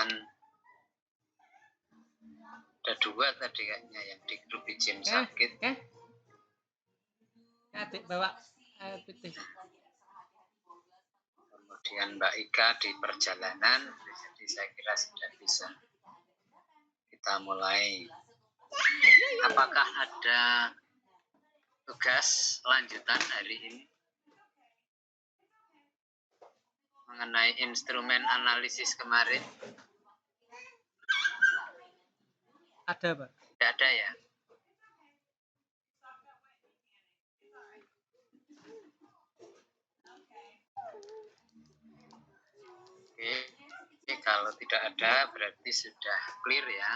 dengan ada 2 tadi kayaknya yang di grup izin sakit. Adik bawa putih. Kemudian Mbak Ika di perjalanan, jadi saya kira sudah bisa kita mulai. Apakah ada tugas lanjutan hari ini mengenai instrumen analisis kemarin? Ada, Pak. Tidak ada ya? Oke, kalau tidak ada berarti sudah clear ya.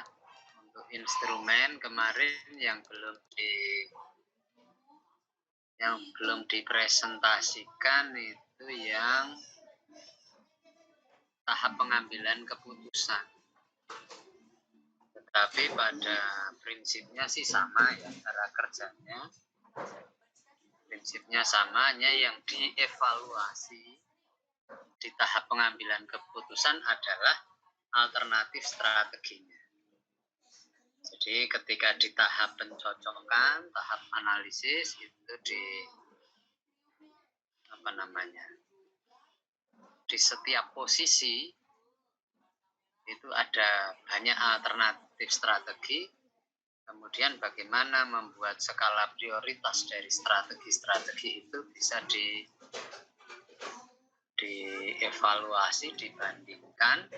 Untuk instrumen kemarin yang belum dipresentasikan itu yang tahap pengambilan keputusan. Tetapi pada prinsipnya sih sama ya, cara kerjanya. Prinsipnya sama, hanya yang dievaluasi di tahap pengambilan keputusan adalah alternatif strateginya. Jadi ketika di tahap pencocokan, tahap analisis itu di setiap posisi itu ada banyak alternatif strategi. Kemudian bagaimana membuat skala prioritas dari strategi-strategi itu bisa dievaluasi, dibandingkan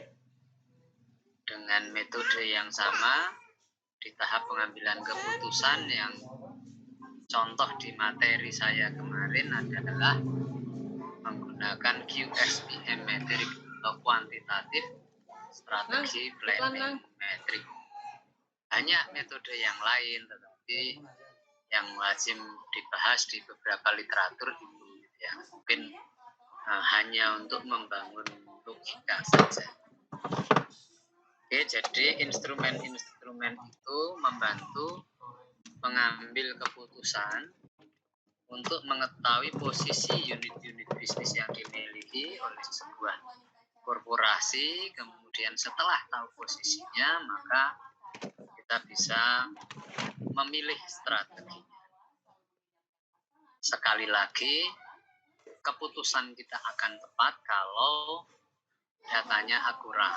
dengan metode yang sama di tahap pengambilan keputusan. Yang contoh di materi saya kemarin adalah menggunakan QSPM metrik atau kuantitatif strategi planning metrik. Banyak metode yang lain, tetapi yang wajib dibahas di beberapa literatur itu ya mungkin hanya untuk membangun logika saja. Oke, jadi instrumen-instrumen itu membantu mengambil keputusan untuk mengetahui posisi unit-unit bisnis yang dimiliki oleh sebuah korporasi. Kemudian setelah tahu posisinya, maka kita bisa memilih strateginya. Sekali lagi, keputusan kita akan tepat kalau datanya akurat.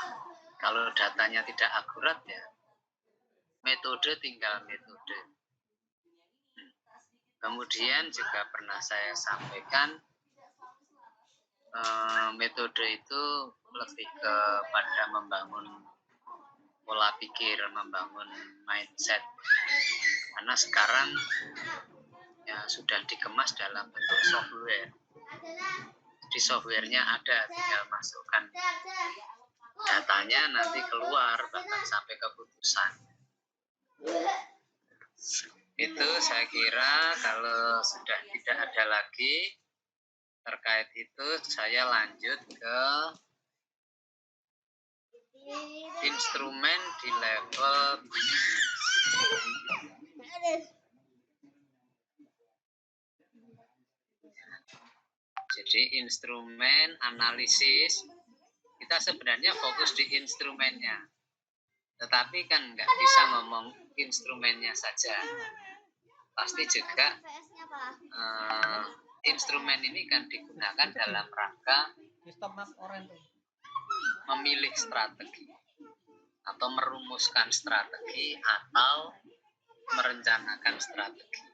Kalau datanya tidak akurat ya, metode tinggal metode. Kemudian juga pernah saya sampaikan, metode itu lebih kepada membangun pola pikir, membangun mindset. Karena sekarang ya sudah dikemas dalam bentuk software. Di softwarenya ada, tinggal masukkan datanya, nanti keluar bahkan sampai keputusan. Itu saya kira kalau sudah tidak ada lagi terkait itu, saya lanjut ke instrumen di level bisnis. Jadi instrumen analisis, kita sebenarnya fokus di instrumennya. Tetapi kan nggak bisa ngomong instrumennya saja. Pasti juga instrumen ini kan digunakan dalam rangka memilih strategi atau merumuskan strategi atau merencanakan strategi.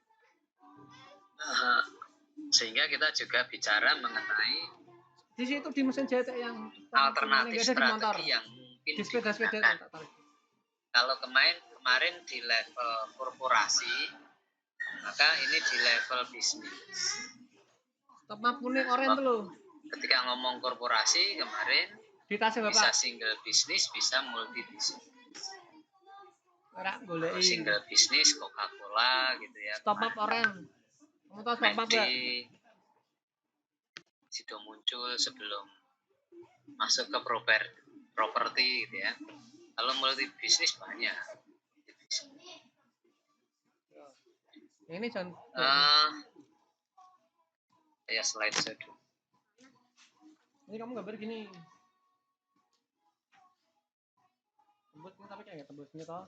Sehingga kita juga bicara mengenai di situ di mesin jahit yang alternatif strategi yang mungkin digunakan. Kalau kemarin di level korporasi, maka ini di level bisnis. Top kuning orange loh. Ketika ngomong korporasi kemarin bisa single bisnis, bisa multi bisnis. Single bisnis Coca-Cola gitu ya. Stop up orange. Kamu tahu stop up enggak? Sudah muncul sebelum masuk ke properti gitu ya. Kalau multi bisnis banyak. Ini contoh. Ya slide dulu. Ini kamu gambar gini. Tembus ini tapi kayak tembus ini toh.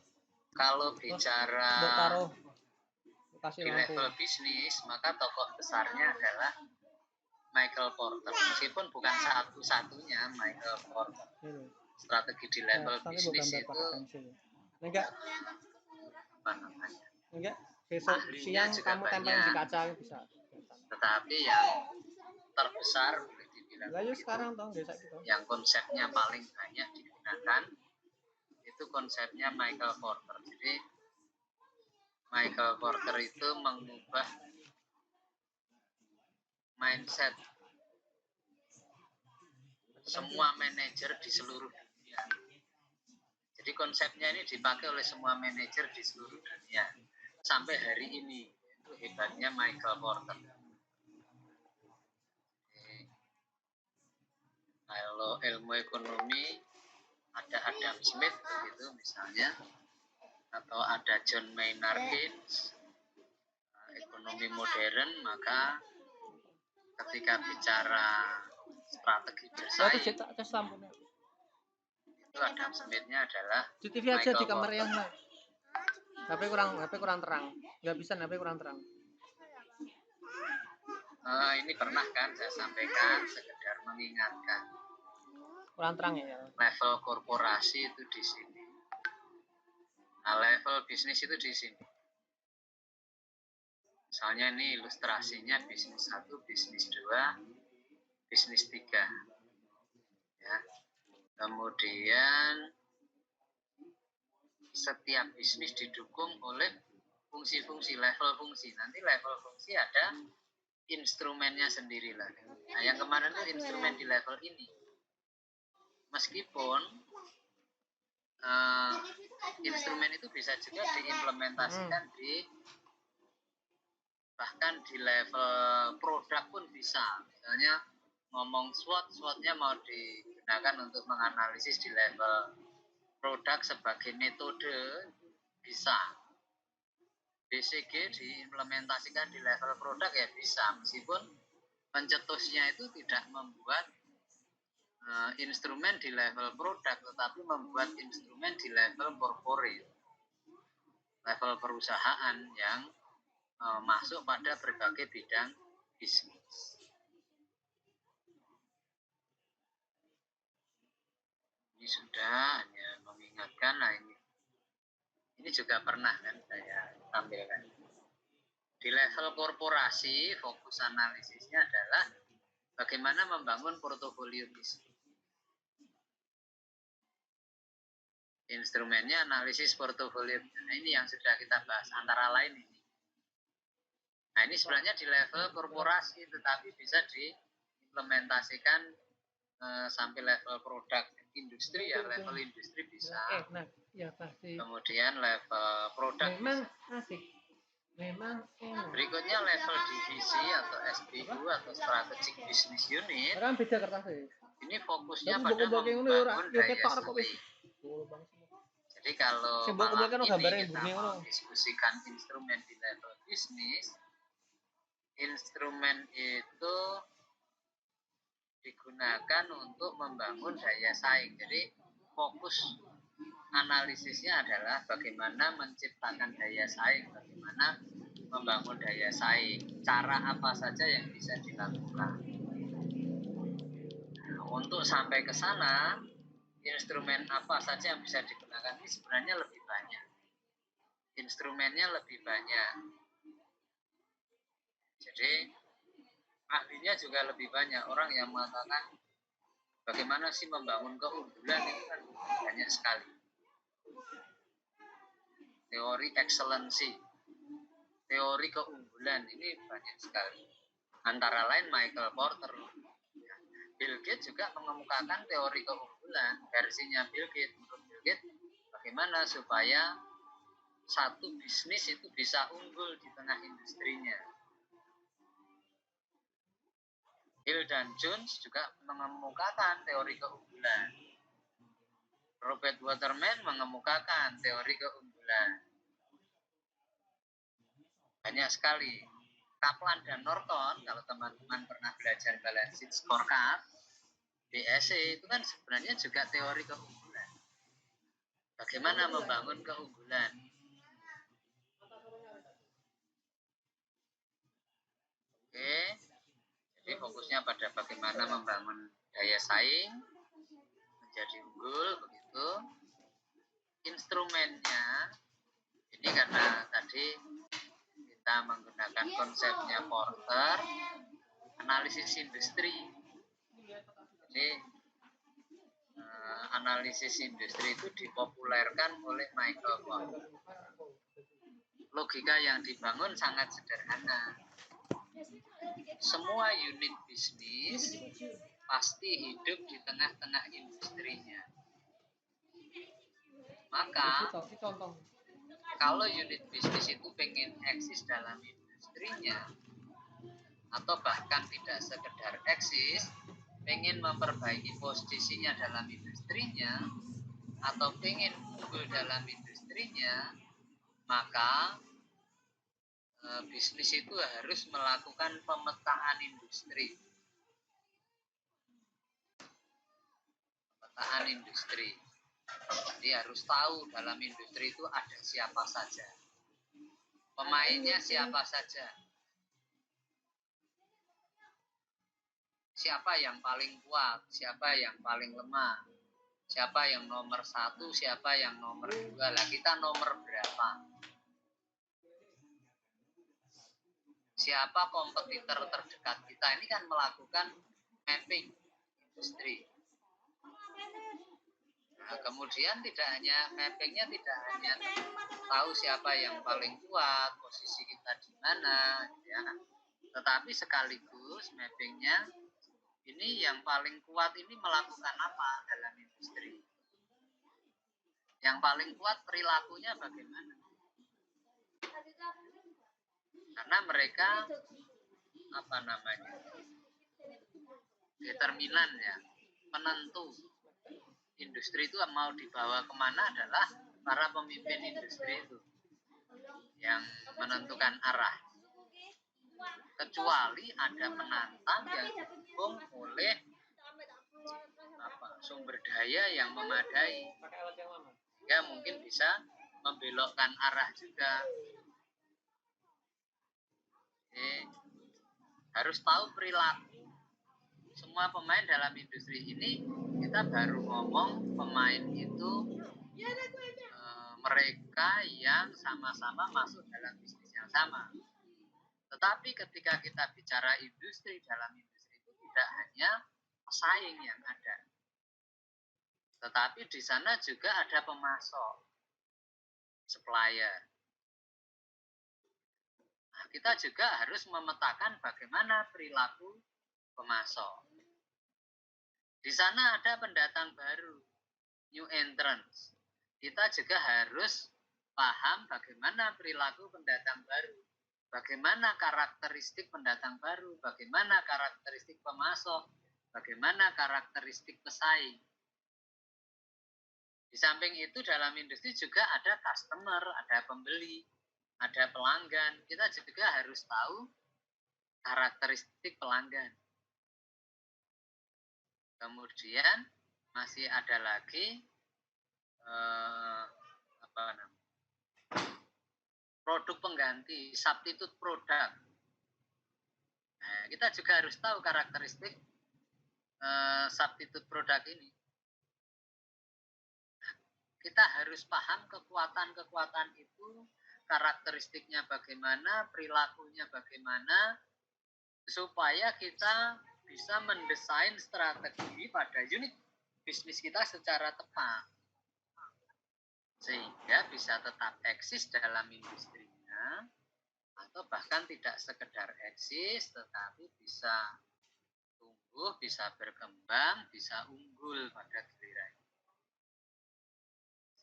Kalau Mbok bicara taruh kasih di lampu. level bisnis, maka tokoh besarnya adalah Michael Porter. Meskipun bukan satu-satunya Michael Porter. Ini. Strategi di level Tapi bukan bisnis gambar itu pakai pensil. Enggak, apa namanya? enggak. Besok Ahlinya siang juga kamu tempelin banyak. di kaca bisa. Tetapi yang terbesar boleh dibilang Lah yuk begitu, sekarang toh desa gitu. yang konsepnya paling banyak digunakan itu konsepnya Michael Porter. Jadi Michael Porter itu mengubah mindset semua manajer di seluruh dunia. Jadi konsepnya ini dipakai oleh semua manajer di seluruh dunia sampai hari ini. Itu hebatnya Michael Porter. Kalau ilmu ekonomi ada Adam Smith gitu misalnya, atau ada John Maynard Keynes, ekonomi modern, maka ketika bicara strategi bersaing Tes lampunya. itu Adam Smith-nya adalah Di TV aja Michael di kamar Porter. yang lain. HP kurang terang. Nggak bisa HP kurang terang. Ini pernah kan saya sampaikan, sekedar mengingatkan. Kurang terang ya. Level korporasi itu di sini. Nah, level bisnis itu di sini. Misalnya ini ilustrasinya bisnis 1, bisnis 2, bisnis 3. Ya. Kemudian setiap bisnis didukung oleh fungsi-fungsi, level fungsi. Nanti level fungsi ada instrumennya sendirilah. Nah, yang kemarin itu instrumen di level ini. Meskipun instrumen itu bisa juga diimplementasikan di bahkan di level produk pun bisa. Misalnya ngomong SWOT-nya mau digunakan untuk menganalisis di level produk sebagai metode bisa. BCG diimplementasikan di level produk ya bisa, meskipun pencetusnya itu tidak membuat instrumen di level produk, tetapi membuat instrumen di level corporate, level perusahaan yang masuk pada berbagai bidang bisnis. Ini sudah hanya mengingatkan, nah ini juga pernah kan saya tampilkan. Di level korporasi, fokus analisisnya adalah bagaimana membangun portofolio bisnis. Instrumennya analisis portofolio. Nah, ini yang sudah kita bahas antara lain ini. Nah, ini sebenarnya di level korporasi, tetapi bisa diimplementasikan sampai level produk industri ya, level industri bisa. Ya pasti. Kemudian level produk memang bisa. Asik. Memang enak. Berikutnya level divisi atau SBU atau strategic business unit. Kan beda kertasnya. Ini fokusnya pada membangun daya saing. Jadi kalau malam ini kita mau diskusikan instrumen di level bisnis, instrumen itu digunakan untuk membangun daya saing. Jadi fokus analisisnya adalah bagaimana menciptakan daya saing, bagaimana membangun daya saing, cara apa saja yang bisa dilakukan. Nah, untuk sampai ke sana, instrumen apa saja yang bisa digunakan ini sebenarnya lebih banyak. Instrumennya lebih banyak. Jadi ahlinya juga lebih banyak. Orang yang mengatakan bagaimana sih membangun keunggulan itu kan banyak sekali. Teori excellency, teori keunggulan ini banyak sekali. Antara lain Michael Porter. Bill Gates juga mengemukakan teori keunggulan. Versinya Bill Gates. Menurut Bill Gates, bagaimana supaya satu bisnis itu bisa unggul di tengah industrinya. Hill dan Jones juga mengemukakan teori keunggulan. Robert Waterman mengemukakan teori keunggulan. Banyak sekali. Kaplan dan Norton, kalau teman-teman pernah belajar balance sheet scorecard, BSC itu kan sebenarnya juga teori keunggulan. Bagaimana membangun keunggulan? Oke, jadi fokusnya pada bagaimana membangun daya saing menjadi unggul, begitu. Instrumennya ini karena tadi kita menggunakan konsepnya Porter, analisis industri. Jadi analisis industri itu dipopulerkan oleh Michael Porter. Logika yang dibangun sangat sederhana. Semua unit bisnis pasti hidup di tengah-tengah industrinya. Maka kalau unit bisnis itu pengen eksis dalam industrinya, atau bahkan tidak sekedar eksis, pengen memperbaiki posisinya dalam industrinya, atau pengen unggul dalam industrinya, maka bisnis itu harus melakukan pemetaan industri. Pemetaan industri. Jadi harus tahu dalam industri itu ada siapa saja. Pemainnya siapa saja. Siapa yang paling kuat, siapa yang paling lemah, siapa yang nomor 1, siapa yang nomor 2. Lah kita nomor berapa? Siapa kompetitor terdekat kita? Ini kan melakukan mapping industri. Nah, kemudian tidak hanya mappingnya, tidak hanya tahu siapa yang paling kuat, posisi kita di mana, ya. Tetapi sekaligus mappingnya ini yang paling kuat ini melakukan apa dalam industri? Yang paling kuat perilakunya bagaimana? Karena mereka determinan, ya, penentu industri itu mau dibawa kemana adalah para pemimpin industri itu yang menentukan arah. Kecuali ada penantang yang didukung oleh sumber daya yang memadai, ya mungkin bisa membelokkan arah juga. Harus tahu perilaku semua pemain dalam industri ini. Kita baru ngomong pemain itu mereka yang sama-sama masuk dalam bisnis yang sama. Tetapi ketika kita bicara industri, dalam industri itu tidak hanya pesaing yang ada, tetapi di sana juga ada pemasok, supplier. Nah, kita juga harus memetakan bagaimana perilaku pemasok. Di sana ada pendatang baru, new entrants. Kita juga harus paham bagaimana perilaku pendatang baru, bagaimana karakteristik pendatang baru, bagaimana karakteristik pemasok, bagaimana karakteristik pesaing. Di samping itu dalam industri juga ada customer, ada pembeli, ada pelanggan. Kita juga harus tahu karakteristik pelanggan. Kemudian masih ada lagi produk pengganti, substitute product. Nah, kita juga harus tahu karakteristik substitute product ini. Kita harus paham kekuatan-kekuatan itu, karakteristiknya bagaimana, perilakunya bagaimana, supaya kita bisa mendesain strategi pada unit bisnis kita secara tepat, sehingga bisa tetap eksis dalam industrinya, atau bahkan tidak sekedar eksis, tetapi bisa tumbuh, bisa berkembang, bisa unggul pada gilirannya.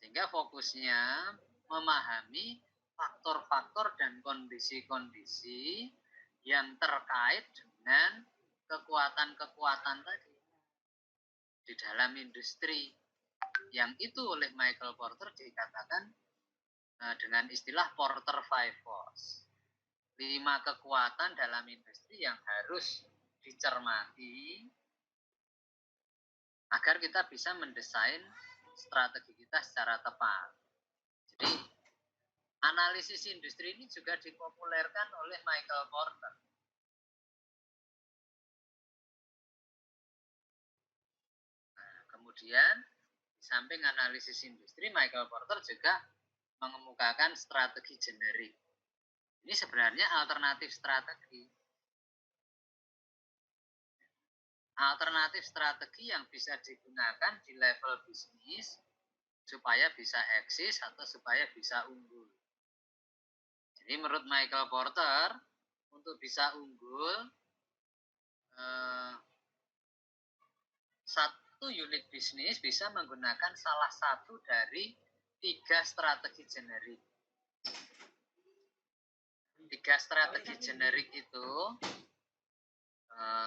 Sehingga fokusnya memahami faktor-faktor dan kondisi-kondisi yang terkait dengan kekuatan-kekuatan tadi di dalam industri, yang itu oleh Michael Porter dikatakan dengan istilah Porter Five Force, 5 kekuatan dalam industri yang harus dicermati agar kita bisa mendesain strategi kita secara tepat. Jadi analisis industri ini juga dipopulerkan oleh Michael Porter. Nah, kemudian di samping analisis industri, Michael Porter juga mengemukakan strategi generik. Ini sebenarnya alternatif strategi. Alternatif strategi yang bisa digunakan di level bisnis supaya bisa eksis atau supaya bisa unggul. Jadi menurut Michael Porter, untuk bisa unggul, satu unit bisnis bisa menggunakan salah satu dari 3 strategi generik. 3 strategi generik itu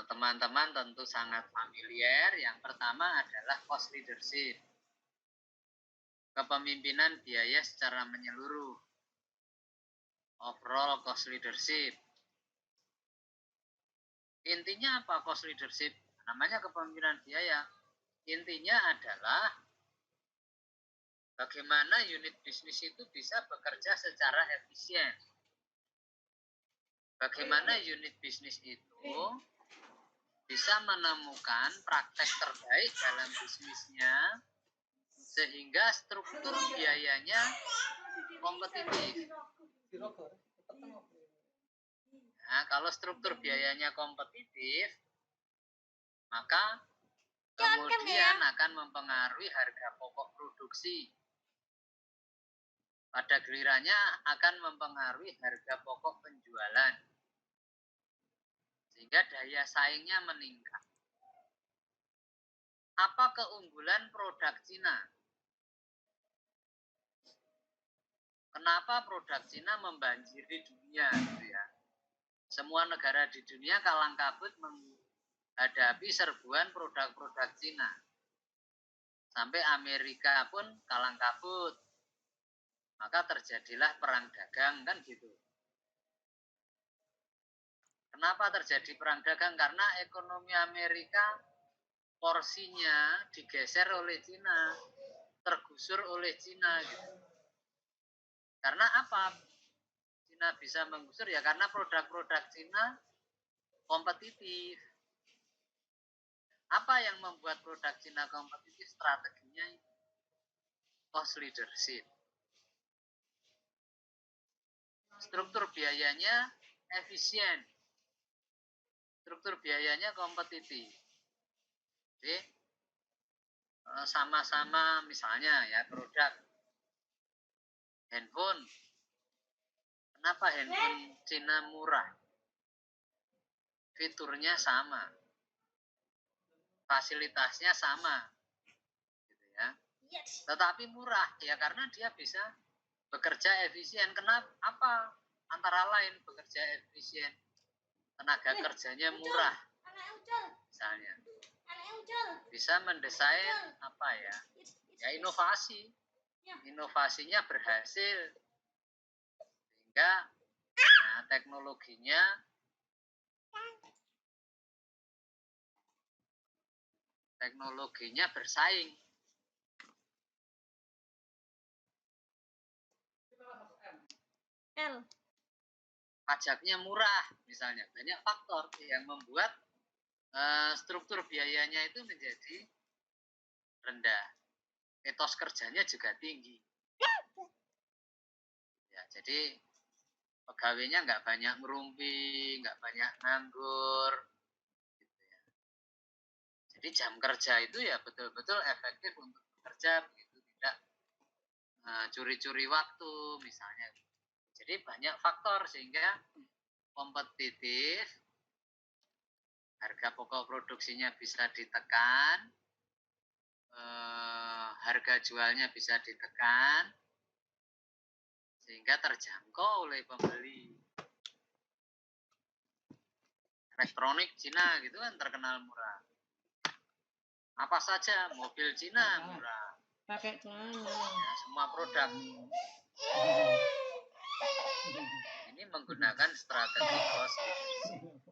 teman-teman tentu sangat familiar. Yang pertama adalah cost leadership, kepemimpinan biaya secara menyeluruh, overall cost leadership. Intinya apa cost leadership? Namanya kepemimpinan biaya. Intinya adalah bagaimana unit bisnis itu bisa bekerja secara efisien. Bagaimana unit bisnis itu bisa menemukan praktek terbaik dalam bisnisnya sehingga struktur biayanya kompetitif. Nah, kalau struktur biayanya kompetitif, maka kemudian akan mempengaruhi harga pokok produksi. Pada gilirannya akan mempengaruhi harga pokok penjualan. Sehingga daya saingnya meningkat. Apa keunggulan produk Cina? Kenapa produk Cina membanjiri dunia? Gitu ya. Semua negara di dunia kalang kabut menghadapi serbuan produk-produk Cina. Sampai Amerika pun kalang kabut. Maka terjadilah perang dagang, kan gitu. Kenapa terjadi perang dagang? Karena ekonomi Amerika porsinya digeser oleh Cina, tergusur oleh Cina gitu. Karena apa? Cina bisa menggusur ya karena produk-produk Cina kompetitif. Apa yang membuat produk Cina kompetitif? Strateginya cost leadership. Struktur biayanya efisien. Struktur biayanya kompetitif. Jadi sama-sama misalnya ya produk handphone. Kenapa handphone Cina murah? Fiturnya sama, fasilitasnya sama, gitu ya. Tetapi murah ya karena dia bisa bekerja efisien. Kenapa? Apa? Antara lain bekerja efisien, tenaga kerjanya murah, misalnya. Bisa mendesain apa ya? Ya inovasi. Inovasinya berhasil sehingga teknologinya bersaing. Pajaknya murah misalnya. Banyak faktor yang membuat struktur biayanya itu menjadi rendah. Etos kerjanya juga tinggi. Ya, jadi pegawainya nggak banyak merumpi, nggak banyak nganggur. Gitu ya. Jadi jam kerja itu ya betul-betul efektif untuk bekerja, begitu tidak curi-curi waktu misalnya. Jadi banyak faktor sehingga kompetitif, harga pokok produksinya bisa ditekan, harga jualnya bisa ditekan, sehingga terjangkau oleh pembeli. Elektronik Cina gitu kan terkenal murah. Apa saja mobil Cina murah. Pakai celana. Ya, semua produk. Ini menggunakan strategi cost leadership.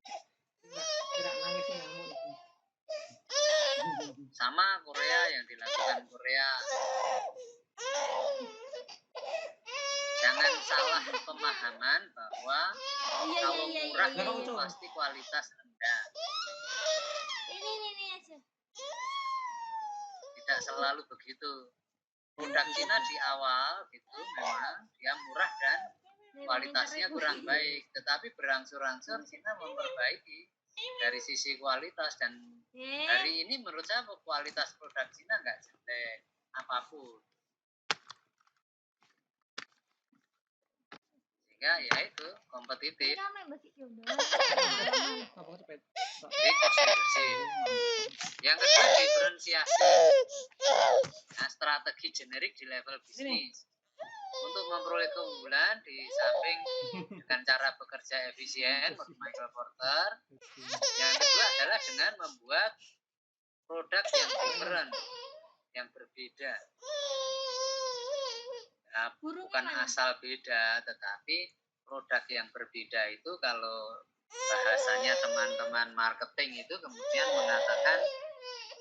Sama Korea yang dilakukan Korea pemahaman bahwa Iya, kalau iya, iya, murah iya, itu iya. pasti kualitas rendah. Ini aja. Tidak selalu begitu. Produk Cina di awal gitu memang dia murah dan kualitasnya kurang baik, tetapi berangsur-angsur Cina memperbaiki dari sisi kualitas, dan hari ini menurut saya kualitas produk Cina nggak jelek apapun. Sehingga ya itu kompetitif. Jadi cost leadership. Yang kedua diferensiasi. Nah, strategi generik di level bisnis. Untuk memperoleh keunggulan di samping dengan cara bekerja efisien menurut Michael Porter. Yang kedua adalah dengan membuat produk yang different, yang berbeda. Nah, bukan asal beda, tetapi produk yang berbeda itu kalau bahasanya teman-teman marketing itu kemudian mengatakan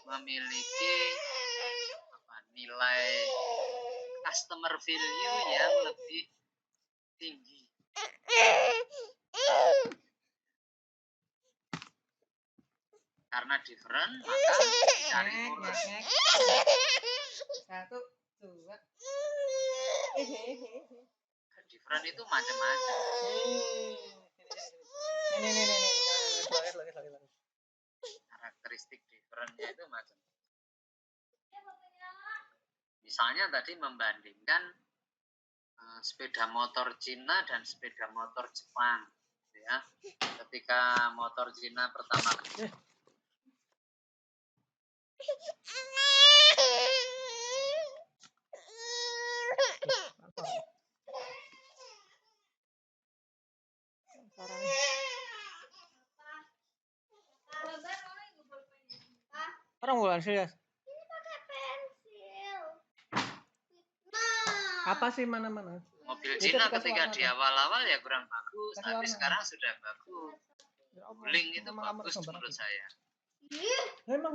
memiliki nilai customer value yang lebih tinggi. Karena different, maka cari murah. 1, 2. Different itu macam-macam. Ini. Karakteristik differentnya itu macam. Misalnya tadi membandingkan sepeda motor Cina dan sepeda motor Jepang, ya. Ketika motor Cina pertama Orang bulan serius. Apa sih mana-mana? mobil Cina ketika di awal-awal ya kurang bagus, tapi sekarang sudah bagus. Wuling itu bagus menurut saya. Emang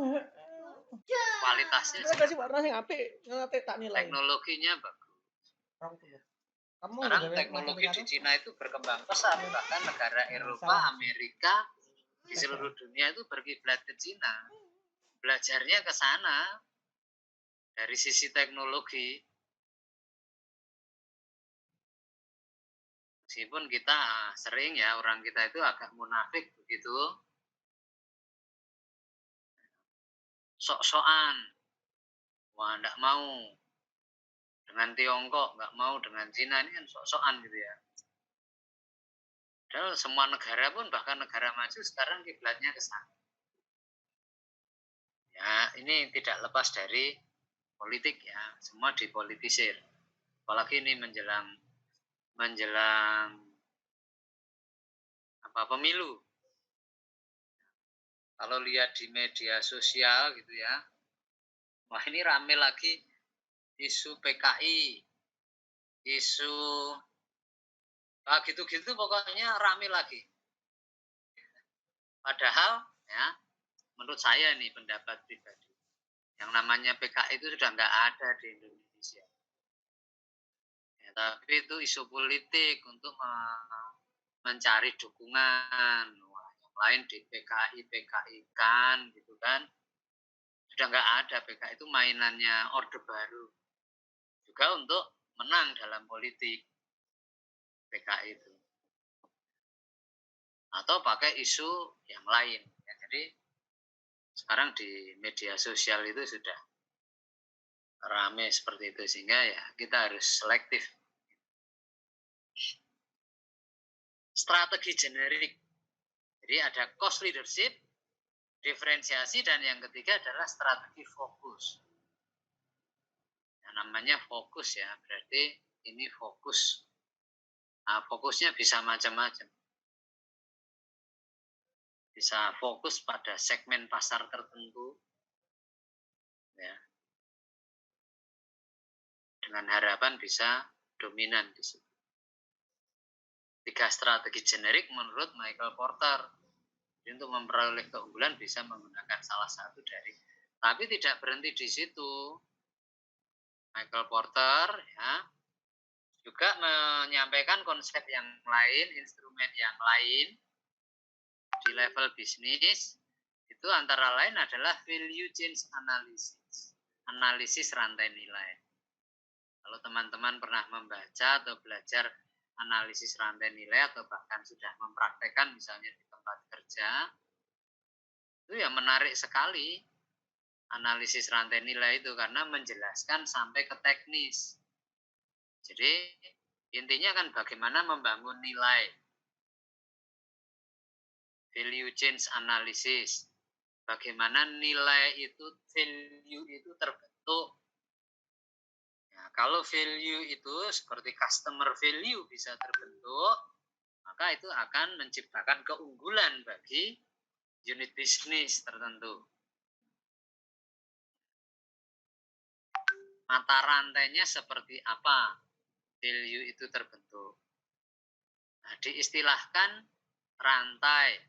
Kualitasnya kasih warna sing apik, nanti tak nilai. teknologinya bagus. Kamu Sekarang teknologi di Cina itu berkembang pesat, bahkan negara Eropa, Amerika di seluruh dunia itu berkiblat ke Cina. Belajarnya ke sana dari sisi teknologi. Meskipun kita sering ya, orang kita itu agak munafik begitu. Sok-sokan. Wah, enggak mau dengan Tiongkok, enggak mau dengan Cina, ini kan sok-sokan gitu ya. Padahal semua negara pun, bahkan negara maju sekarang kiblatnya ke sana. Ya, ini tidak lepas dari politik ya, semua dipolitisir. Apalagi ini menjelang pemilu. Kalau lihat di media sosial gitu ya, wah ini rame lagi isu PKI, isu gitu-gitu pokoknya rame lagi. Padahal ya, menurut saya nih pendapat pribadi, yang namanya PKI itu sudah nggak ada di Indonesia. Ya, tapi itu isu politik untuk mencari dukungan. Wah, yang lain di PKI kan gitu kan. Sudah nggak ada, PKI itu mainannya Orde Baru. Juga untuk menang dalam politik PKI itu. Atau pakai isu yang lain. Ya, jadi sekarang di media sosial itu sudah ramai seperti itu, sehingga ya kita harus selektif. Strategi generik. Jadi ada cost leadership, diferensiasi, dan yang ketiga adalah strategi fokus. Yang namanya fokus ya, berarti ini fokus. Nah, fokusnya bisa macam-macam. Bisa fokus pada segmen pasar tertentu, ya, dengan harapan bisa dominan di situ. 3 strategi generik menurut Michael Porter. Jadi untuk memperoleh keunggulan bisa menggunakan salah satu dari. Tapi tidak berhenti di situ. Michael Porter ya juga menyampaikan konsep yang lain, instrumen yang lain di level bisnis. Itu antara lain adalah value chain analysis, analisis rantai nilai. Kalau teman-teman pernah membaca atau belajar analisis rantai nilai atau bahkan sudah mempraktekkan misalnya di tempat kerja, itu ya menarik sekali analisis rantai nilai itu karena menjelaskan sampai ke teknis. Jadi intinya kan bagaimana membangun nilai, value chain analysis, bagaimana nilai itu, value itu terbentuk. Nah, kalau value itu seperti customer value bisa terbentuk, maka itu akan menciptakan keunggulan bagi unit bisnis tertentu. Mata rantainya seperti apa value itu terbentuk. Nah, diistilahkan rantai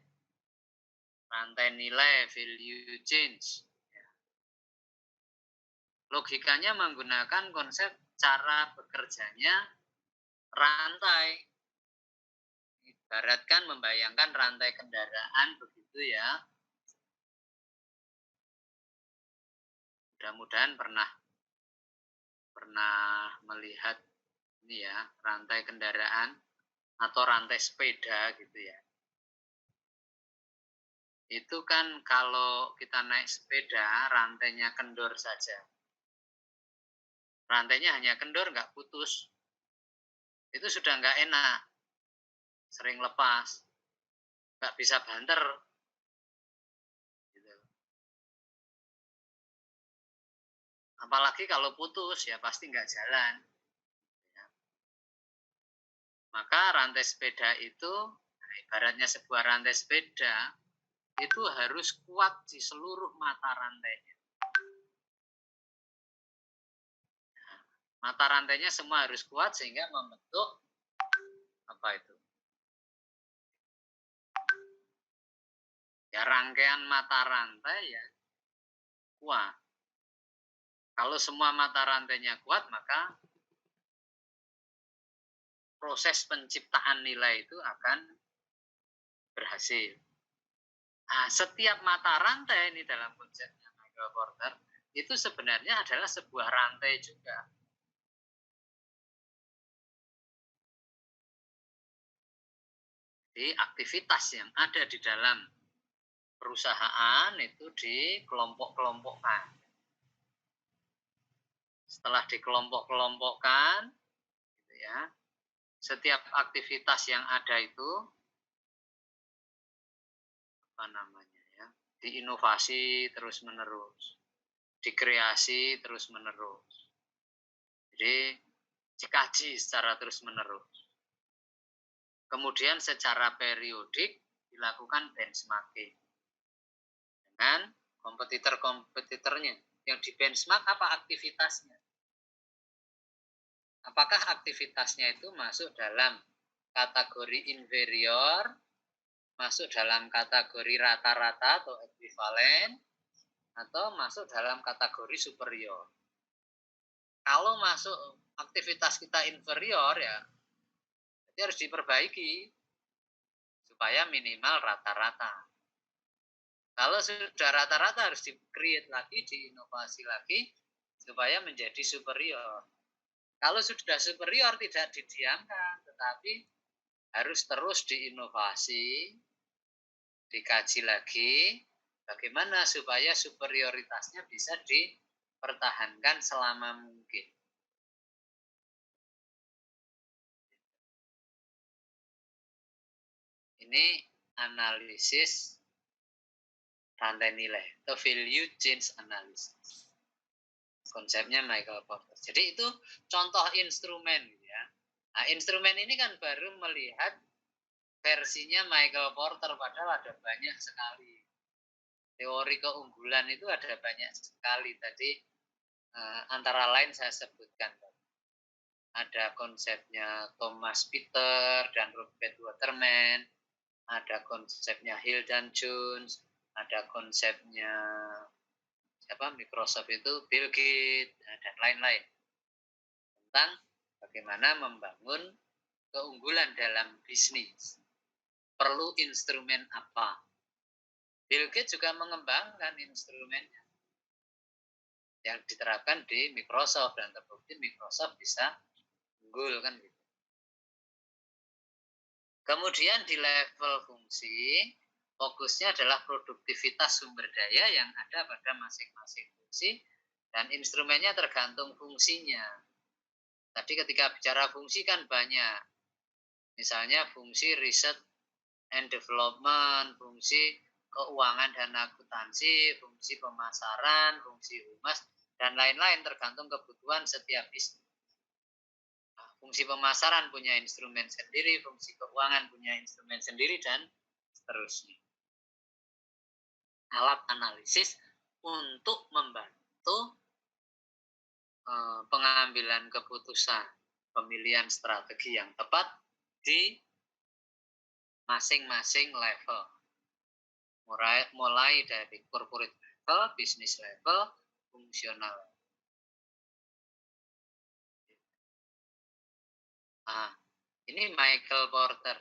nilai, value change. Logikanya menggunakan konsep cara bekerjanya rantai. Ibaratkan membayangkan rantai kendaraan begitu ya. Mudah-mudahan pernah melihat ini ya, rantai kendaraan atau rantai sepeda gitu ya. Itu kan kalau kita naik sepeda, rantainya kendor saja. Rantainya hanya kendor, nggak putus. Itu sudah nggak enak. Sering lepas. Nggak bisa banter. Gitu. Apalagi kalau putus, ya pasti nggak jalan. Maka rantai sepeda itu, ibaratnya sebuah rantai sepeda, itu harus kuat di seluruh mata rantainya. Mata rantainya semua harus kuat sehingga membentuk apa itu? Ya rangkaian mata rantai ya kuat. Kalau semua mata rantainya kuat, maka proses penciptaan nilai itu akan berhasil. Nah, setiap mata rantai ini dalam konsepnya Michael Porter itu sebenarnya adalah sebuah rantai juga. Jadi aktivitas yang ada di dalam perusahaan itu dikelompok-kelompokkan. Setelah dikelompok-kelompokkan, gitu ya, setiap aktivitas yang ada itu apa namanya ya, diinovasi terus-menerus, dikreasi terus-menerus. Jadi dikaji secara terus-menerus. Kemudian secara periodik dilakukan benchmarking dengan kompetitor-kompetitornya. Yang di benchmark apa aktivitasnya? Apakah aktivitasnya itu masuk dalam kategori inferior, masuk dalam kategori rata-rata atau ekuivalen, atau masuk dalam kategori superior. Kalau masuk aktivitas kita inferior ya, jadi harus diperbaiki supaya minimal rata-rata. Kalau sudah rata-rata harus di-create lagi, diinovasi lagi supaya menjadi superior. Kalau sudah superior tidak didiamkan, tetapi harus terus diinovasi, dikaji lagi, bagaimana supaya superioritasnya bisa dipertahankan selama mungkin. Ini analisis rantai nilai atau value chain analysis. Konsepnya Michael Porter. Jadi itu contoh instrumen ya. Nah, instrumen ini kan baru melihat versinya Michael Porter, padahal ada banyak sekali. Teori keunggulan itu ada banyak sekali. Tadi antara lain saya sebutkan. Ada konsepnya Thomas Peter dan Robert Waterman, ada konsepnya Hill dan Jones, ada konsepnya Microsoft itu Bill Gates dan lain-lain tentang Bagaimana membangun keunggulan dalam bisnis. Perlu instrumen apa? Bill Gates juga mengembangkan instrumennya yang diterapkan di Microsoft dan terbukti Microsoft bisa unggul kan gitu. Kemudian di level fungsi, fokusnya adalah produktivitas sumber daya yang ada pada masing-masing fungsi dan instrumennya tergantung fungsinya. Tadi ketika bicara fungsi kan banyak. Misalnya fungsi riset and development, fungsi keuangan dan akuntansi, fungsi pemasaran, fungsi humas, dan lain-lain tergantung kebutuhan setiap bisnis. Fungsi pemasaran punya instrumen sendiri, fungsi keuangan punya instrumen sendiri, dan seterusnya. Alat analisis untuk membantu pengambilan keputusan, pemilihan strategi yang tepat di masing-masing level. Mulai dari corporate level, business level, fungsional. Nah, ini Michael Porter.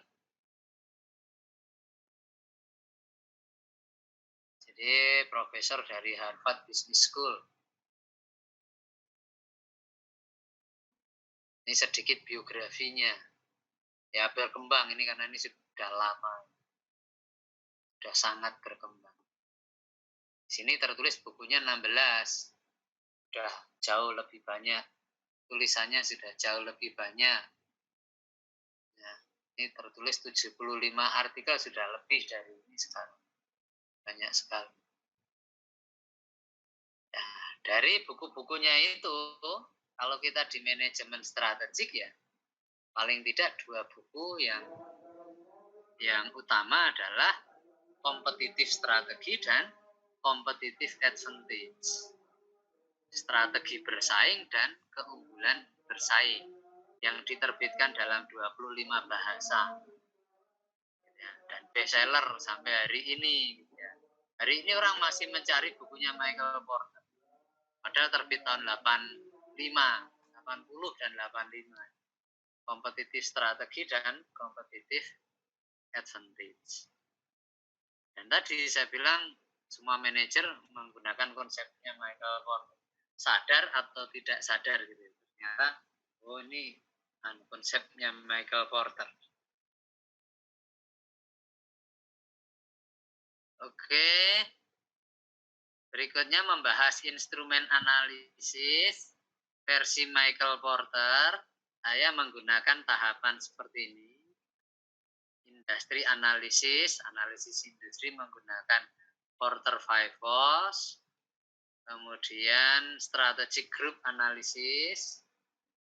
Jadi profesor dari Harvard Business School. Ini sedikit biografinya. Ya berkembang ini karena ini sudah lama. Sudah sangat berkembang. Di sini tertulis bukunya 16. Sudah jauh lebih banyak. Tulisannya sudah jauh lebih banyak. Nah, ini tertulis 75 artikel, sudah lebih dari ini sekarang. Banyak sekali. Nah, dari buku-bukunya itu, kalau kita di manajemen strategik ya, paling tidak 2 buku yang utama adalah kompetitif strategi dan kompetitif advantage. Strategi bersaing dan keunggulan bersaing yang diterbitkan dalam 25 bahasa. Dan bestseller sampai hari ini. Hari ini orang masih mencari bukunya Michael Porter. Padahal terbit tahun 85, 80 dan 85. Kompetitif strategi dan kompetitif advantage. Dan tadi saya bilang semua manajer menggunakan konsepnya Michael Porter. Sadar atau tidak sadar gitu. Ternyata ini konsepnya Michael Porter. Oke. Berikutnya membahas instrumen analisis versi Michael Porter. Saya menggunakan tahapan seperti ini. Industri analisis industri menggunakan Porter 5 kemudian strategic group analysis.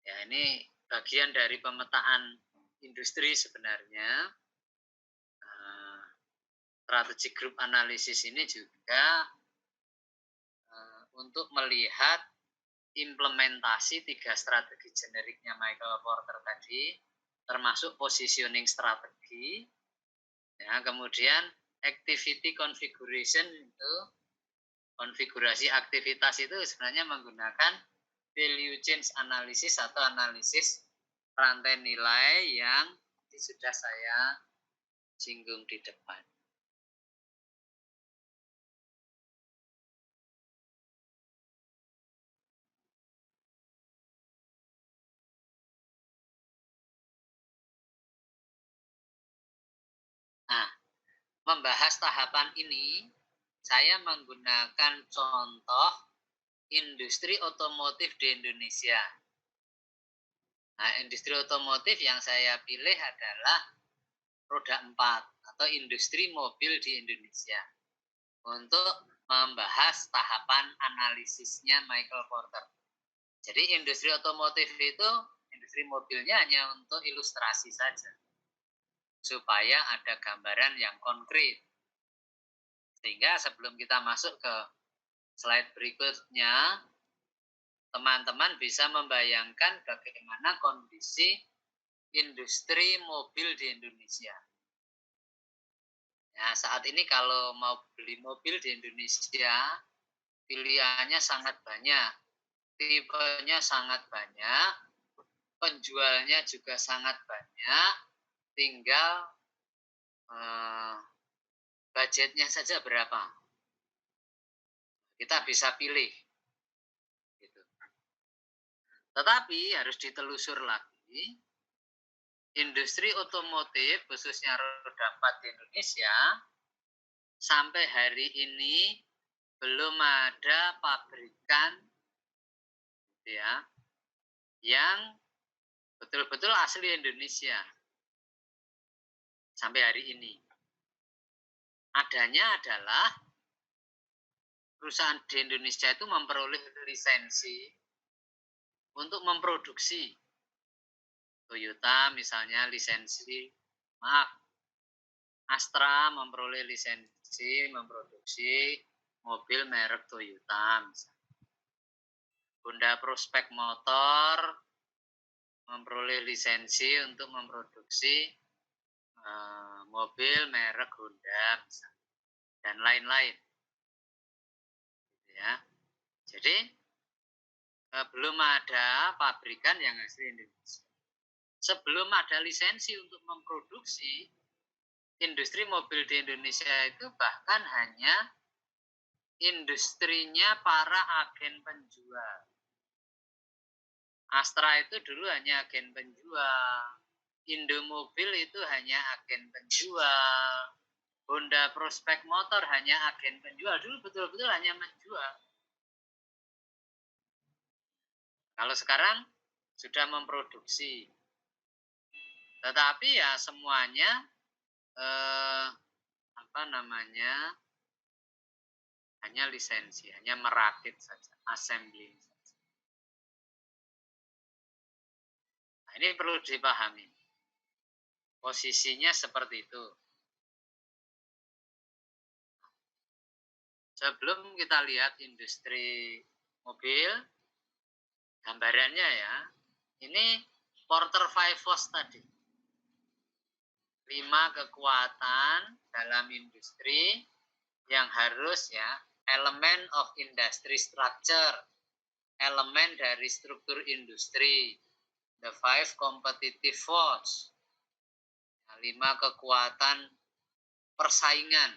Ya, ini bagian dari pemetaan industri sebenarnya. Strategic group analysis ini juga untuk melihat implementasi 3 strategi generiknya Michael Porter tadi, termasuk positioning strategi. Ya, kemudian activity configuration itu konfigurasi aktivitas itu sebenarnya menggunakan value change analysis atau analisis rantai nilai yang sudah saya singgung di depan. Nah, membahas tahapan ini, saya menggunakan contoh industri otomotif di Indonesia. Nah, industri otomotif yang saya pilih adalah roda 4 atau industri mobil di Indonesia untuk membahas tahapan analisisnya Michael Porter. Jadi industri otomotif itu, industri mobilnya hanya untuk ilustrasi saja, supaya ada gambaran yang konkret. Sehingga sebelum kita masuk ke slide berikutnya, teman-teman bisa membayangkan bagaimana kondisi industri mobil di Indonesia. Ya, saat ini kalau mau beli mobil di Indonesia, pilihannya sangat banyak, tipenya sangat banyak, penjualnya juga sangat banyak, tinggal budgetnya saja berapa. Kita bisa pilih. Gitu. Tetapi harus ditelusur lagi, industri otomotif khususnya roda 4 di Indonesia sampai hari ini belum ada pabrikan ya yang betul-betul asli Indonesia sampai hari ini. Adanya adalah perusahaan di Indonesia itu memperoleh lisensi untuk memproduksi. Toyota misalnya Astra memperoleh lisensi memproduksi mobil merek Toyota misalnya. Honda Prospect Motor memperoleh lisensi untuk memproduksi mobil merek Honda misalnya, dan lain-lain. Ya. Jadi belum ada pabrikan yang asli Indonesia. Sebelum ada lisensi untuk memproduksi, industri mobil di Indonesia itu bahkan hanya industrinya para agen penjual. Astra itu dulu hanya agen penjual. Indomobil itu hanya agen penjual. Honda Prospect Motor hanya agen penjual. Dulu betul-betul hanya menjual. Kalau sekarang sudah memproduksi. Tetapi ya semuanya hanya lisensi, hanya merakit saja, assembling saja. Nah, ini perlu dipahami. Posisinya seperti itu. Sebelum kita lihat industri mobil, gambarannya ya, ini Porter 5 Force tadi. 5 kekuatan dalam industri yang harus ya, elemen of industry structure, elemen dari struktur industri, the 5 competitive force, 5 kekuatan persaingan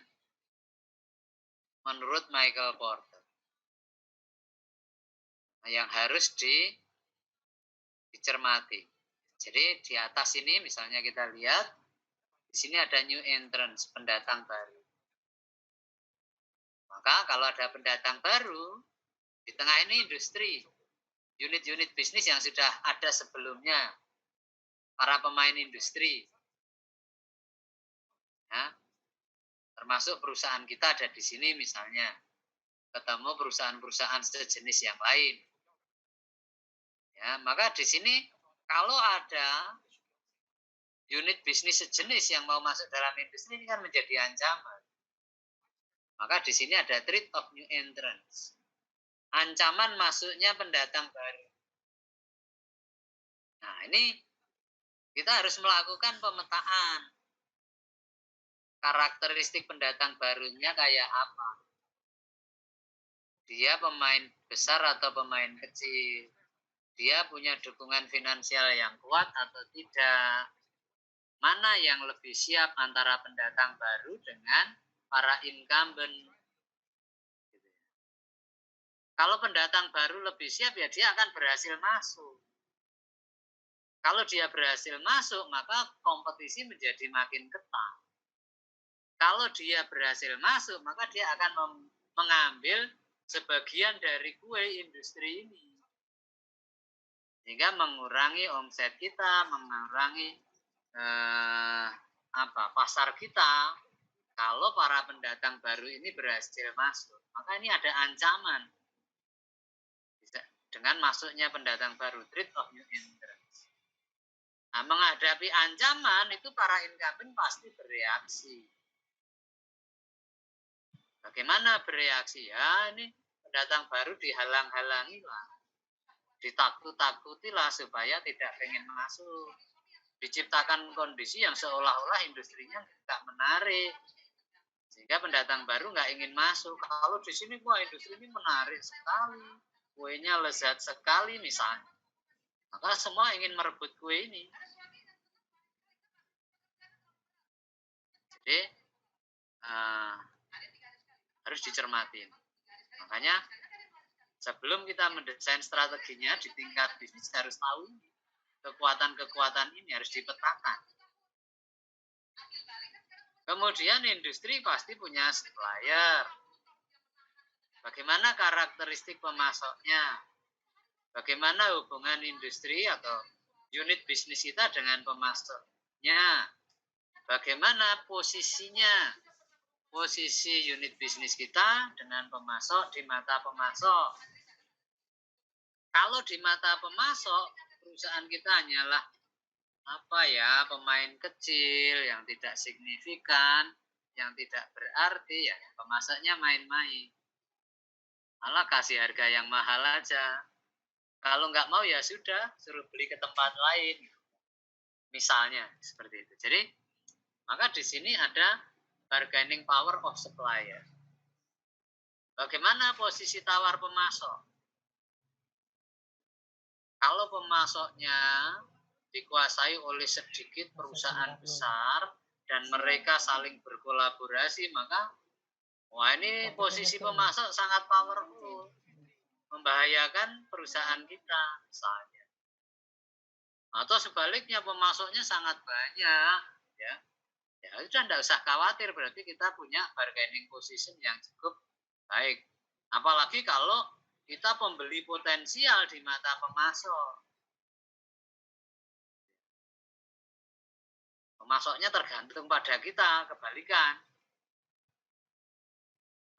menurut Michael Porter yang harus dicermati. Jadi di atas ini misalnya kita lihat, di sini ada new entrance, pendatang baru. Maka kalau ada pendatang baru, di tengah ini industri, unit-unit bisnis yang sudah ada sebelumnya, para pemain industri. Ya, termasuk perusahaan kita ada di sini misalnya, ketemu perusahaan-perusahaan sejenis yang lain. Ya, maka di sini kalau ada unit bisnis sejenis yang mau masuk dalam industri ini kan menjadi ancaman. Maka di sini ada threat of new entrance. Ancaman masuknya pendatang baru. Nah, ini kita harus melakukan pemetaan. Karakteristik pendatang barunya kayak apa? Dia pemain besar atau pemain kecil? Dia punya dukungan finansial yang kuat atau tidak? Mana yang lebih siap antara pendatang baru dengan para incumbent? Kalau pendatang baru lebih siap, ya dia akan berhasil masuk. Kalau dia berhasil masuk, maka kompetisi menjadi makin ketat. Kalau dia berhasil masuk, maka dia akan mengambil sebagian dari kue industri ini. Sehingga mengurangi omset kita, mengurangi pasar kita. Kalau para pendatang baru ini berhasil masuk, maka ini ada ancaman dengan masuknya pendatang baru, threat of new entrants. Nah, menghadapi ancaman itu para incumbent pasti bereaksi. Bagaimana bereaksi? Ya, ini pendatang baru dihalang-halangi lah, ditakut-takuti lah supaya tidak pengen masuk. Diciptakan kondisi yang seolah-olah industrinya tidak menarik, sehingga pendatang baru nggak ingin masuk. Kalau di sini industri ini menarik sekali, kuenya lezat sekali misalnya. Maka semua ingin merebut kue ini. Jadi harus dicermati. Makanya sebelum kita mendesain strateginya di tingkat bisnis harus tahu kekuatan-kekuatan ini harus dipetakan. Kemudian industri pasti punya supplier. Bagaimana karakteristik pemasoknya? Bagaimana hubungan industri atau unit bisnis kita dengan pemasoknya? Bagaimana posisinya? Posisi unit bisnis kita dengan pemasok di mata pemasok. Kalau di mata pemasok, perusahaan kita hanyalah pemain kecil yang tidak signifikan, yang tidak berarti, ya pemasoknya main-main. Malah kasih harga yang mahal aja. Kalau nggak mau ya sudah, suruh beli ke tempat lain. Misalnya seperti itu. Jadi maka di sini ada bargaining power of supplier. Bagaimana posisi tawar pemasok? Kalau pemasoknya dikuasai oleh sedikit perusahaan besar dan mereka saling berkolaborasi, maka ini posisi pemasok sangat powerful, membahayakan perusahaan kita misalnya. Atau sebaliknya pemasoknya sangat banyak, ya sudah tidak usah khawatir, berarti kita punya bargaining position yang cukup baik. Apalagi kalau kita pembeli potensial di mata pemasok. Pemasoknya tergantung pada kita, kebalikan.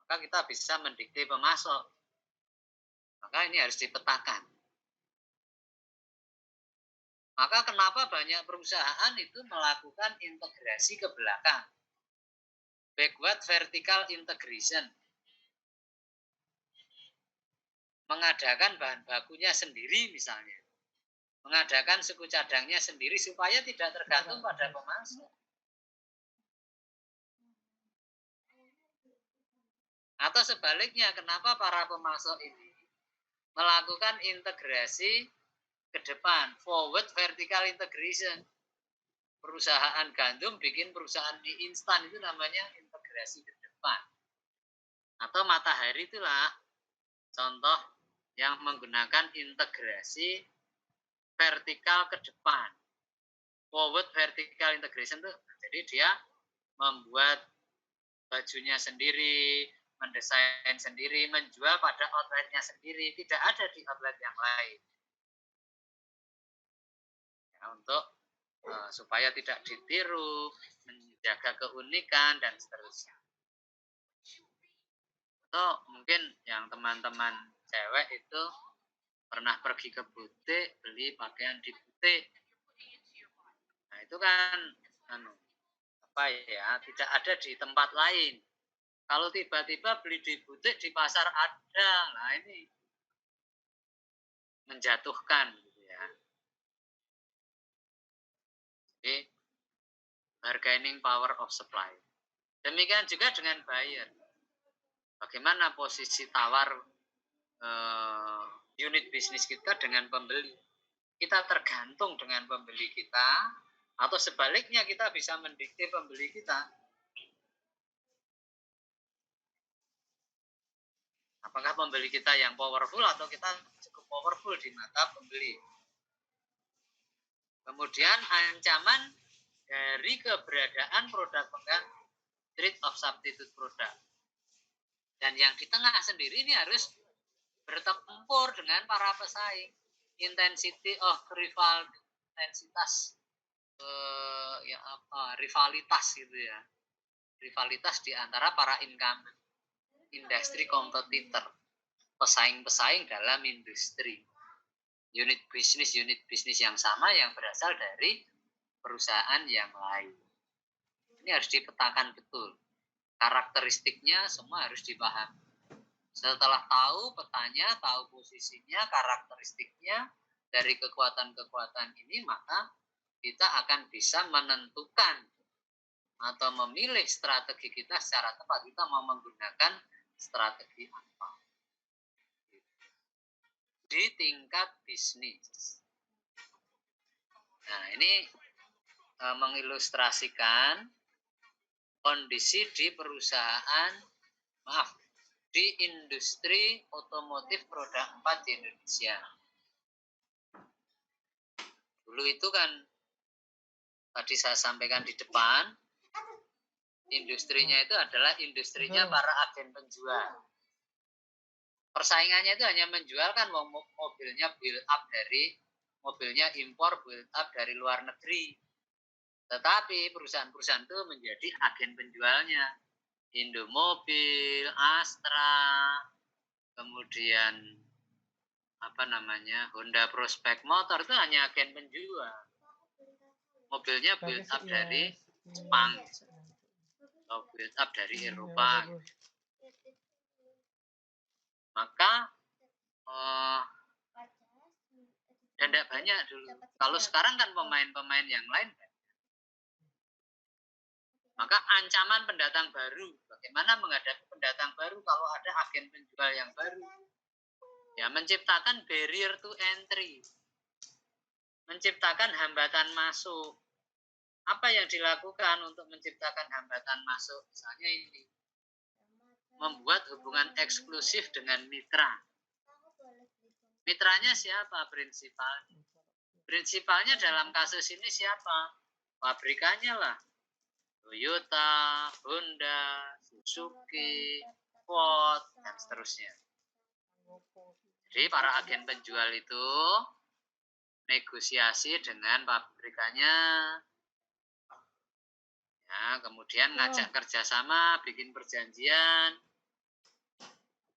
Maka kita bisa mendikte pemasok. Maka ini harus dipetakan. Maka kenapa banyak perusahaan itu melakukan integrasi ke belakang? Backward vertical integration. Mengadakan bahan bakunya sendiri misalnya. Mengadakan suku cadangnya sendiri supaya tidak tergantung pada pemasok. Atau sebaliknya, kenapa para pemasok ini melakukan integrasi ke depan, forward vertical integration. Perusahaan gandum bikin perusahaan mie instan, itu namanya integrasi ke depan. Atau Matahari itulah contoh yang menggunakan integrasi vertikal ke depan. Forward vertical integration itu, jadi dia membuat bajunya sendiri, mendesain sendiri, menjual pada outletnya sendiri, tidak ada di outlet yang lain. Ya, untuk supaya tidak ditiru, menjaga keunikan dan seterusnya. Atau mungkin yang teman-teman cewek itu pernah pergi ke butik, beli pakaian di butik. Nah, itu kan tidak ada di tempat lain. Kalau tiba-tiba beli di butik, di pasar ada. Nah, ini menjatuhkan gitu ya. Jadi bargaining power of supply. Demikian juga dengan buyer. Bagaimana posisi tawar unit bisnis kita dengan pembeli? Kita tergantung dengan pembeli kita, atau sebaliknya kita bisa mendikte pembeli kita. Apakah pembeli kita yang powerful atau kita cukup powerful di mata pembeli? Kemudian ancaman dari keberadaan produk pengganti, threat of substitute product. Dan yang di tengah sendiri ini harus bertempur dengan para pesaing. Intensity of rival, intensitas rivalitas gitu ya. Rivalitas di antara para incumbent, industri kompetitor, pesaing-pesaing dalam industri. Unit bisnis yang sama yang berasal dari perusahaan yang lain. Ini harus dipetakan betul. Karakteristiknya semua harus dipahami. Setelah tahu petanya, tahu posisinya, karakteristiknya dari kekuatan-kekuatan ini, maka kita akan bisa menentukan atau memilih strategi kita secara tepat. Kita mau menggunakan strategi apa di tingkat bisnis. Nah, ini mengilustrasikan kondisi di perusahaan, di industri otomotif roda 4 di Indonesia. Dulu itu kan tadi saya sampaikan di depan, industrinya itu adalah industrinya para agen penjual. Persaingannya itu hanya menjual kan mobilnya build up dari mobilnya impor build up dari luar negeri. Tetapi perusahaan-perusahaan itu menjadi agen penjualnya. Indomobil, Astra, kemudian Honda Prospect Motor itu hanya agen penjual. Mobilnya build up dari Jepang atau build up dari Eropa. Maka dan tidak banyak dulu. Kalau sekarang kan pemain-pemain yang lain. Maka ancaman pendatang baru. Bagaimana menghadapi pendatang baru kalau ada agen penjual yang baru? Ya, menciptakan barrier to entry. Menciptakan hambatan masuk. Apa yang dilakukan untuk menciptakan hambatan masuk? Misalnya ini. Membuat hubungan eksklusif dengan mitra. Mitranya siapa? Prinsipalnya. Prinsipalnya dalam kasus ini siapa? Pabrikannya lah. Toyota, Honda, Suzuki, Ford, dan seterusnya. Jadi para agen penjual itu negosiasi dengan pabrikannya, ya, kemudian ngajak kerjasama, bikin perjanjian,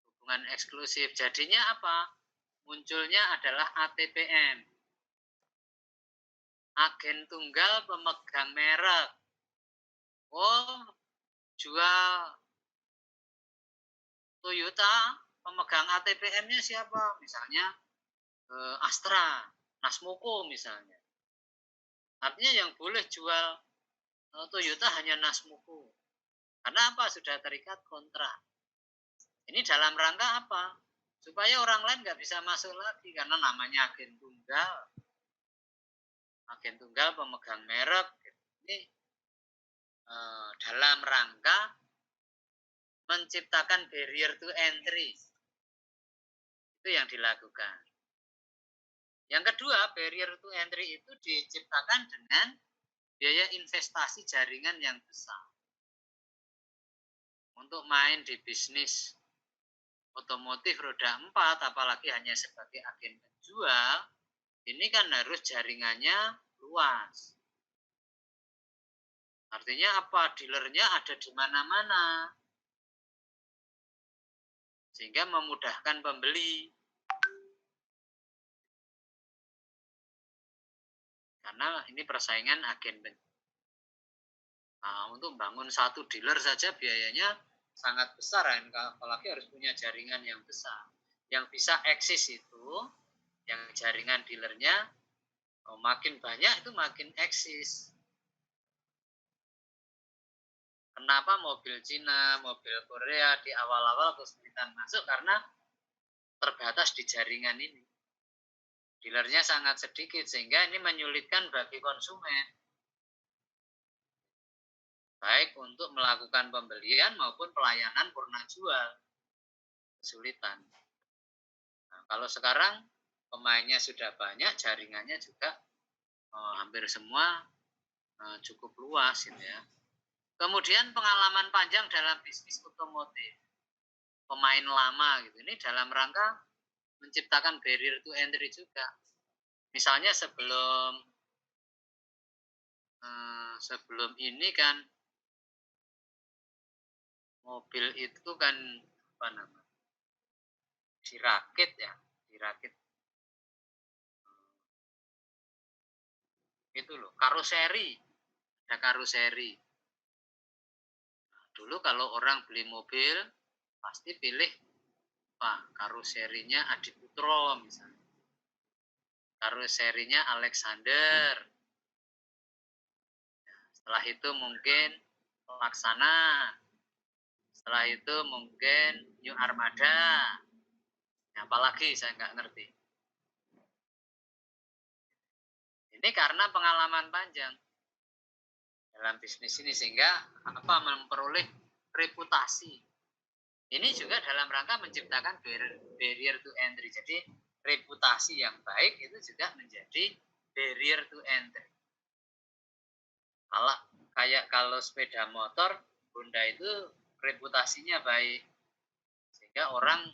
hubungan eksklusif. Jadinya apa? Munculnya adalah ATPM, agen tunggal pemegang merek. Oh, jual Toyota, pemegang ATPM-nya siapa? Misalnya Astra, Nasmoko misalnya. Artinya yang boleh jual Toyota hanya Nasmoko. Karena apa? Sudah terikat kontrak. Ini dalam rangka apa? Supaya orang lain nggak bisa masuk lagi karena namanya agen tunggal. Agen tunggal pemegang merek. Ini dalam rangka menciptakan barrier to entry. Itu yang dilakukan. Yang kedua, barrier to entry itu diciptakan dengan biaya investasi jaringan yang besar. Untuk main di bisnis otomotif roda 4, apalagi hanya sebagai agen penjual, ini kan harus jaringannya luas. Artinya apa? Dealernya ada di mana-mana. Sehingga memudahkan pembeli. Karena ini persaingan agen penjual. Nah, untuk bangun satu dealer saja biayanya sangat besar, apalagi harus punya jaringan yang besar. Yang bisa eksis itu, yang jaringan dealernya makin banyak itu makin eksis. Kenapa mobil Cina, mobil Korea di awal-awal kesulitan masuk? Karena terbatas di jaringan ini. Dealernya sangat sedikit, sehingga ini menyulitkan bagi konsumen. Baik untuk melakukan pembelian maupun pelayanan purna jual. Kesulitan. Nah, kalau sekarang pemainnya sudah banyak, jaringannya juga hampir semua cukup luas gitu ya. Kemudian pengalaman panjang dalam bisnis otomotif. Pemain lama gitu. Ini dalam rangka menciptakan barrier to entry juga. Misalnya sebelum ini kan mobil itu kan dirakit ya, dirakit. Itu loh, karoseri. Ada karoseri. Nah, dulu kalau orang beli mobil pasti pilih karoserinya Adi Putro misalnya. Karoserinya Alexander. Setelah itu mungkin Laksana. Setelah itu mungkin New Armada. Apalagi saya nggak ngerti. Ini karena pengalaman panjang dalam bisnis ini sehingga memperoleh reputasi. Ini juga dalam rangka menciptakan barrier to entry. Jadi reputasi yang baik itu juga menjadi barrier to entry. Kalau sepeda motor Honda itu reputasinya baik sehingga orang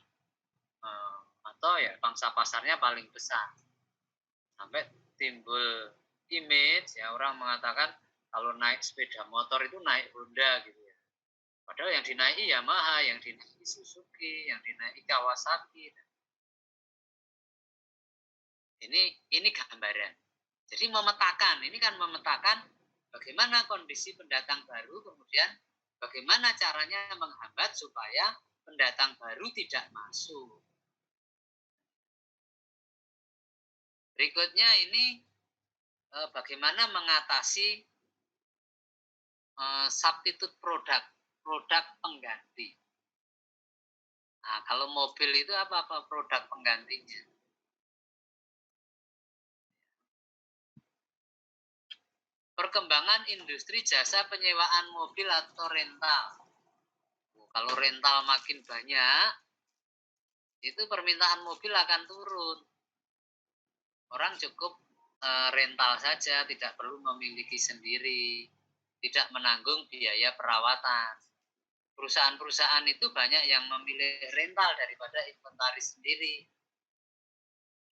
atau ya pangsa pasarnya paling besar sampai timbul image ya orang mengatakan kalau naik sepeda motor itu naik Honda gitu ya. Padahal yang dinaiki Yamaha, yang dinaiki Suzuki, yang dinaiki Kawasaki. Ini gambaran. Jadi ini kan memetakan bagaimana kondisi pendatang baru, kemudian bagaimana caranya menghambat supaya pendatang baru tidak masuk. Berikutnya ini bagaimana mengatasi substitute produk pengganti. Nah, kalau mobil itu apa produk penggantinya? Perkembangan industri jasa penyewaan mobil atau rental. Kalau rental makin banyak, itu permintaan mobil akan turun. Orang cukup rental saja, tidak perlu memiliki sendiri, tidak menanggung biaya perawatan. Perusahaan-perusahaan itu banyak yang memilih rental daripada inventaris sendiri.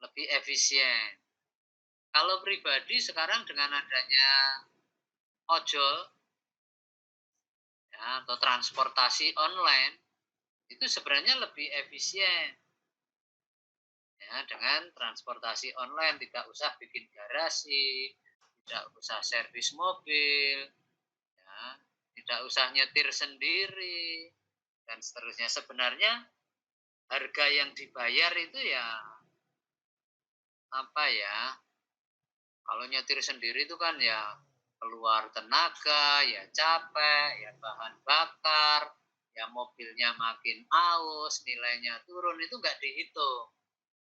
Lebih efisien. Kalau pribadi sekarang dengan adanya ojol ya, atau transportasi online itu sebenarnya lebih efisien ya, dengan transportasi online tidak usah bikin garasi, tidak usah servis mobil, ya, tidak usah nyetir sendiri dan seterusnya. Sebenarnya harga yang dibayar itu ya kalau nyetir sendiri itu kan ya keluar tenaga, ya capek, ya bahan bakar, ya mobilnya makin aus, nilainya turun, itu nggak dihitung.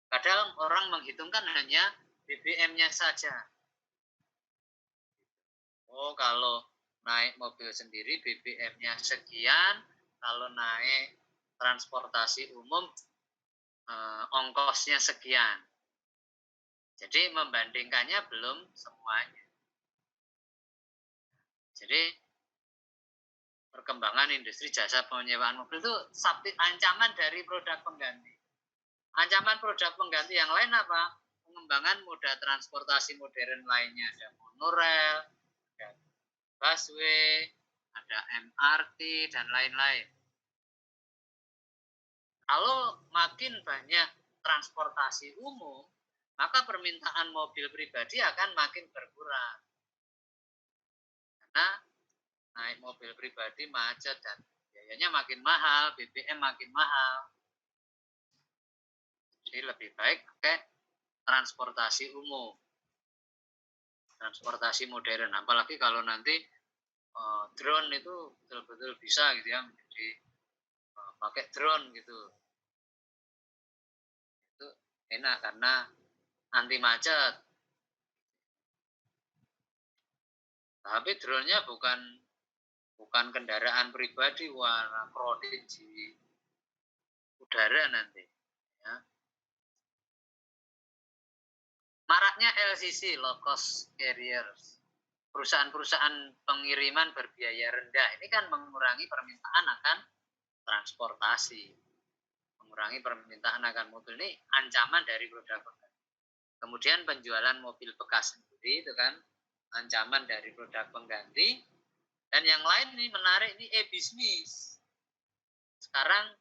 Padahal orang menghitungkan hanya BBM-nya saja. Oh, kalau naik mobil sendiri BBM-nya sekian, kalau naik transportasi umum ongkosnya sekian. Jadi membandingkannya belum semuanya. Jadi perkembangan industri jasa penyewaan mobil itu ancaman dari produk pengganti. Ancaman produk pengganti yang lain apa? Pengembangan moda transportasi modern lainnya. Ada monorail, ada busway, ada MRT, dan lain-lain. Kalau makin banyak transportasi umum, maka permintaan mobil pribadi akan makin berkurang. Karena naik mobil pribadi macet dan biayanya makin mahal, BBM makin mahal. Jadi lebih baik pakai transportasi umum, transportasi modern. Apalagi kalau nanti drone itu betul-betul bisa gitu ya, jadi pakai drone gitu. Itu enak karena anti macet. Tapi drone-nya bukan kendaraan pribadi, warna kredit di udara nanti. Ya. Maraknya LCC, low cost carriers, perusahaan-perusahaan pengiriman berbiaya rendah. Ini kan mengurangi permintaan akan transportasi, mengurangi permintaan akan mobil. Ini ancaman dari produk pengganti. Kemudian penjualan mobil bekas sendiri itu kan ancaman dari produk pengganti. Dan yang lain ini menarik, ini e-bisnis. Sekarang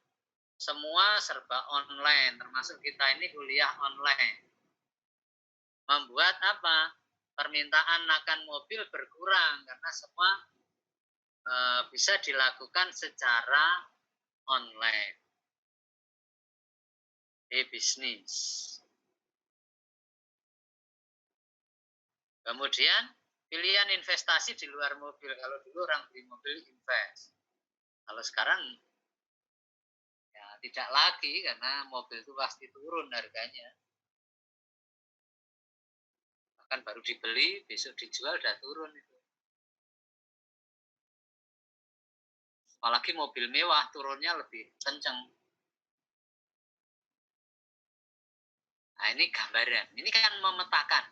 semua serba online, termasuk kita ini kuliah online. Membuat apa? Permintaan akan mobil berkurang karena semua bisa dilakukan secara online. E-bisnis. Kemudian pilihan investasi di luar mobil. Kalau dulu orang beli mobil invest. Kalau sekarang ya tidak lagi karena mobil itu pasti turun harganya. Kan baru dibeli, besok dijual udah turun itu. Apalagi mobil mewah turunnya lebih kenceng. Nah, ini gambaran. Ini kan memetakan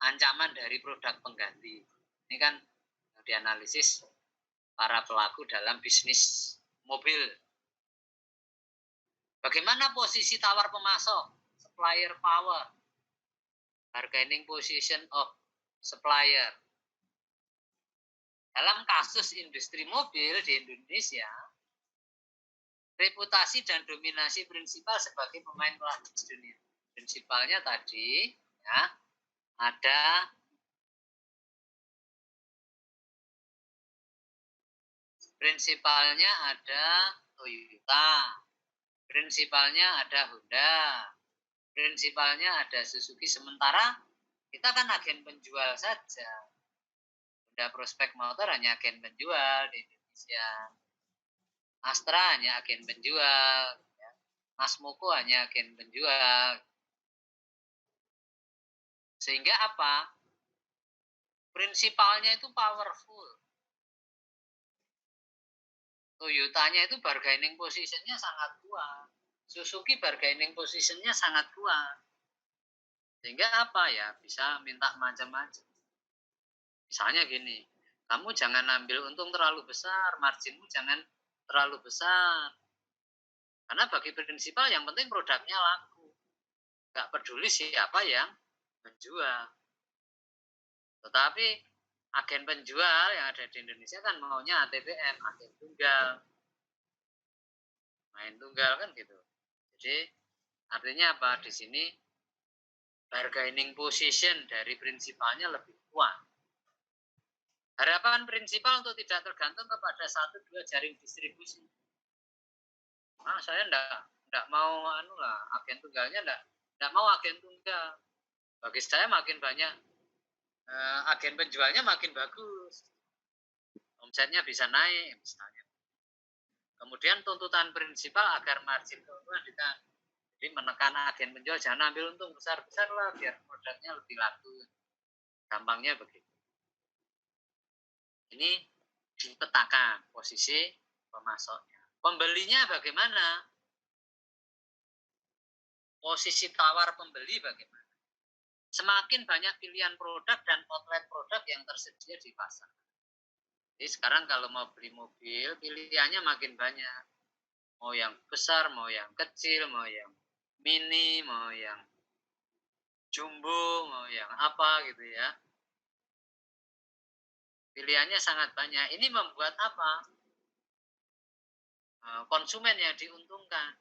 ancaman dari produk pengganti. Ini kan dianalisis para pelaku dalam bisnis mobil. Bagaimana posisi tawar pemasok, supplier power, bargaining position of supplier. Dalam kasus industri mobil di Indonesia, reputasi dan dominasi prinsipal sebagai pemain kelas dunia. Prinsipalnya tadi ya, ada Toyota, prinsipalnya ada Honda, prinsipalnya ada Suzuki. Sementara kita kan agen penjual saja. Honda Prospect Motor hanya agen penjual di Indonesia. Astra hanya agen penjual. Mas Moko hanya agen penjual. Sehingga apa? Prinsipalnya itu powerful. Toyotanya itu bargaining position-nya sangat kuat. Suzuki bargaining position-nya sangat kuat. Sehingga apa ya? Bisa minta macam-macam. Misalnya gini, kamu jangan ambil untung terlalu besar, marginmu jangan terlalu besar. Karena bagi prinsipal yang penting produknya laku. Gak peduli siapa yang menjual. Tetapi agen penjual yang ada di Indonesia kan maunya ATPM, agen tunggal. Main tunggal kan gitu. Jadi artinya apa? Di sini bargaining position dari prinsipalnya lebih kuat. Harapan prinsipal untuk tidak tergantung kepada 1-2 jaring distribusi. Nah, saya enggak mau agen tunggalnya enggak mau agen tunggal. Bagi saya makin banyak agen penjualnya makin bagus. Omsetnya bisa naik misalnya. Kemudian tuntutan prinsipal agar margin keuntungan ditahan. Jadi menekan agen penjual jangan ambil untung besar-besar lah biar produknya lebih laku. Gampangnya begitu. Ini dipetakan posisi pemasoknya. Pembelinya bagaimana? Posisi tawar pembeli bagaimana? Semakin banyak pilihan produk dan outlet produk yang tersedia di pasar. Jadi sekarang kalau mau beli mobil, pilihannya makin banyak. Mau yang besar, mau yang kecil, mau yang mini, mau yang jumbo, mau yang apa gitu ya. Pilihannya sangat banyak. Ini membuat apa? Konsumen yang diuntungkan.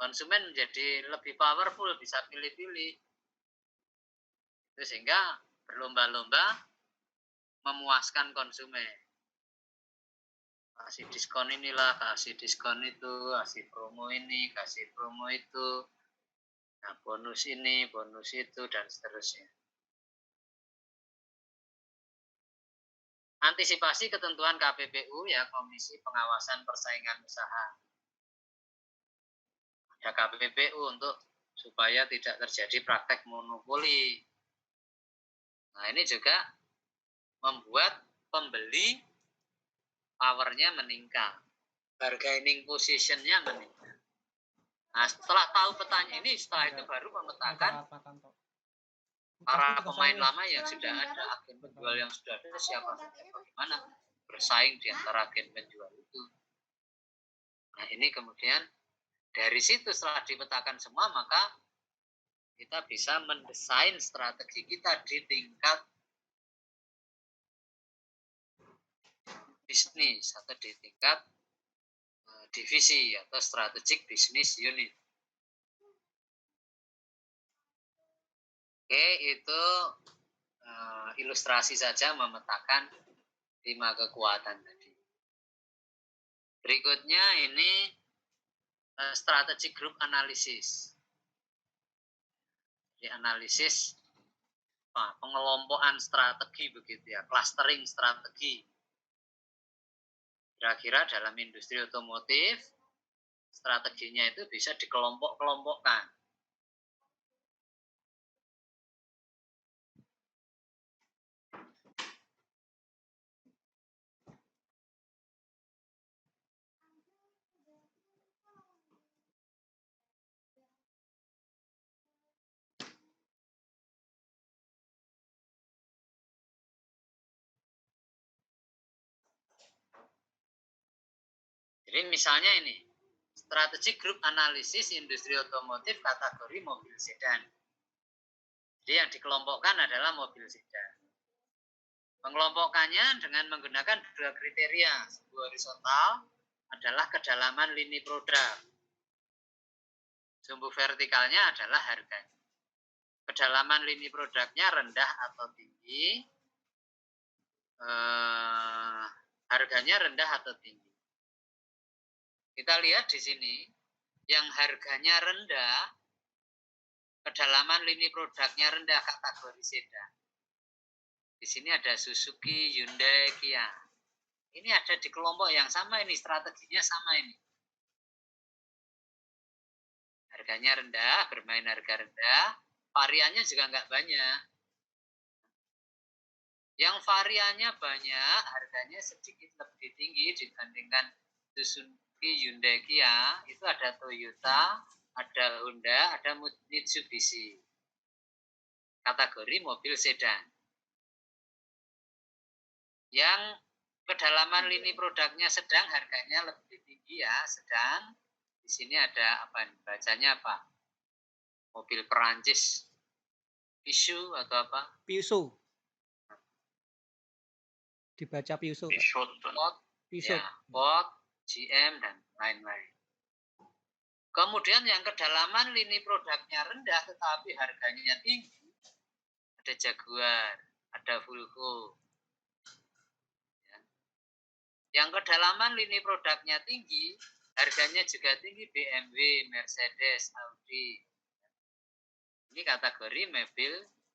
Konsumen menjadi lebih powerful, bisa pilih-pilih. Itu sehingga berlomba-lomba memuaskan konsumen. Kasih diskon inilah, kasih diskon itu, kasih promo ini, kasih promo itu. Nah, bonus ini, bonus itu, dan seterusnya. Antisipasi ketentuan KPPU ya, Komisi Pengawasan Persaingan Usaha. Ada KPPU untuk supaya tidak terjadi praktek monopoli. Nah, ini juga membuat pembeli powernya meningkat, bargaining position-nya meningkat. Nah, setelah tahu petanya ini, setelah itu baru memetakan para pemain lama yang sudah ada, agen penjual yang sudah ada, siapa saja, bagaimana bersaing di antara agen penjual itu. Nah, ini kemudian dari situ setelah dipetakan semua, maka kita bisa mendesain strategi kita di tingkat bisnis atau di tingkat divisi atau strategic business unit. Oke, itu ilustrasi saja memetakan 5 kekuatan tadi. Berikutnya ini strategic group analysis. Jadi analisis pengelompokan strategi begitu ya, clustering strategi. Kira-kira dalam industri otomotif strateginya itu bisa dikelompok-kelompokkan. Jadi misalnya ini, strategi grup analisis industri otomotif kategori mobil sedan. Jadi yang dikelompokkan adalah mobil sedan. Mengelompokkannya dengan menggunakan dua kriteria. Sebuah horizontal adalah kedalaman lini produk. Sumbu vertikalnya adalah harganya. Kedalaman lini produknya rendah atau tinggi, harganya rendah atau tinggi. Kita lihat di sini, yang harganya rendah, kedalaman lini produknya rendah kategori sedan. Di sini ada Suzuki, Hyundai, Kia. Ini ada di kelompok yang sama ini, strateginya sama ini. Harganya rendah, bermain harga rendah, variannya juga nggak banyak. Yang variannya banyak, harganya sedikit lebih tinggi dibandingkan Suzuki, Hyundai, Kia. Itu ada Toyota, ada Honda, ada Mitsubishi. Kategori mobil sedan. Yang kedalaman lini produknya sedang, harganya lebih tinggi ya, sedang. Di sini ada apa? Bacanya apa? Mobil Perancis, Pisu atau apa? Piuso. Dibaca Piuso. Ford, Piuso. ya, Ford, GM dan lain-lain. Kemudian yang kedalaman lini produknya rendah tetapi harganya tinggi, ada Jaguar, ada Volvo. Yang kedalaman lini produknya tinggi, harganya juga tinggi, BMW, Mercedes, Audi. Ini kategori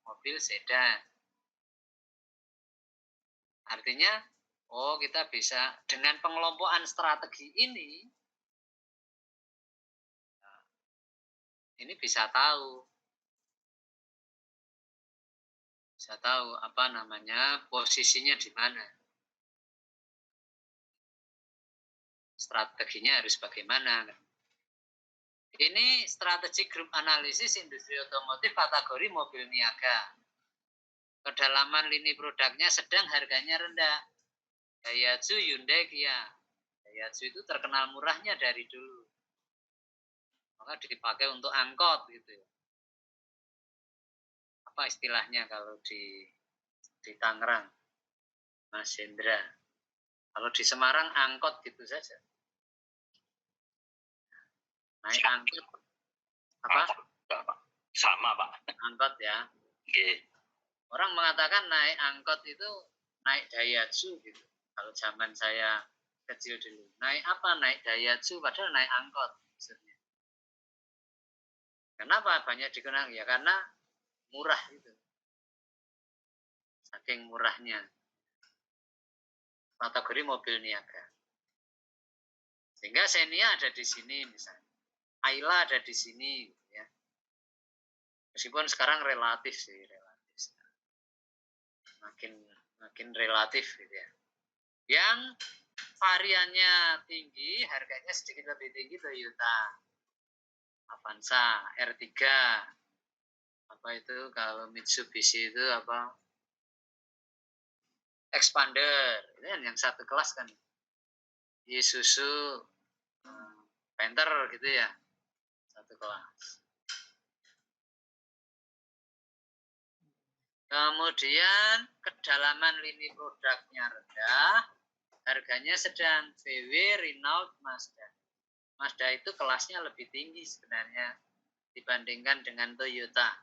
mobil sedan. Artinya, kita bisa dengan pengelompokan strategi ini bisa tahu apa namanya, posisinya di mana. Strateginya harus bagaimana. Ini strategi grup analisis industri otomotif kategori mobil niaga. Kedalaman lini produknya sedang, harganya rendah. Daihatsu, Hyundai, Kia. Daihatsu itu terkenal murahnya dari dulu. Maka dipakai untuk angkot gitu. Apa istilahnya kalau di Tangerang? Mas Hendra. Kalau di Semarang angkot gitu saja. Naik angkot. Apa? Sama, Pak. Angkot ya. Oke. Orang mengatakan naik angkot itu naik Daihatsu gitu. Kalau zaman saya kecil dulu. Naik apa? Naik Daihatsu padahal naik angkot maksudnya. Kenapa banyak dikenal? Ya karena murah itu. Saking murahnya. Kategori mobil niaga. Sehingga Xenia ada di sini misalnya. Ayla ada di sini ya. Meskipun sekarang relatif sih, makin relatif gitu ya. Yang variannya tinggi, harganya sedikit lebih tinggi Toyota, Avanza, R3, apa itu kalau Mitsubishi itu apa? Expander, itu yang satu kelas kan. Isuzu, Panther gitu ya, satu kelas. Kemudian kedalaman lini produknya rendah, harganya sedang. VW, Renault, Mazda. Mazda itu kelasnya lebih tinggi sebenarnya dibandingkan dengan Toyota.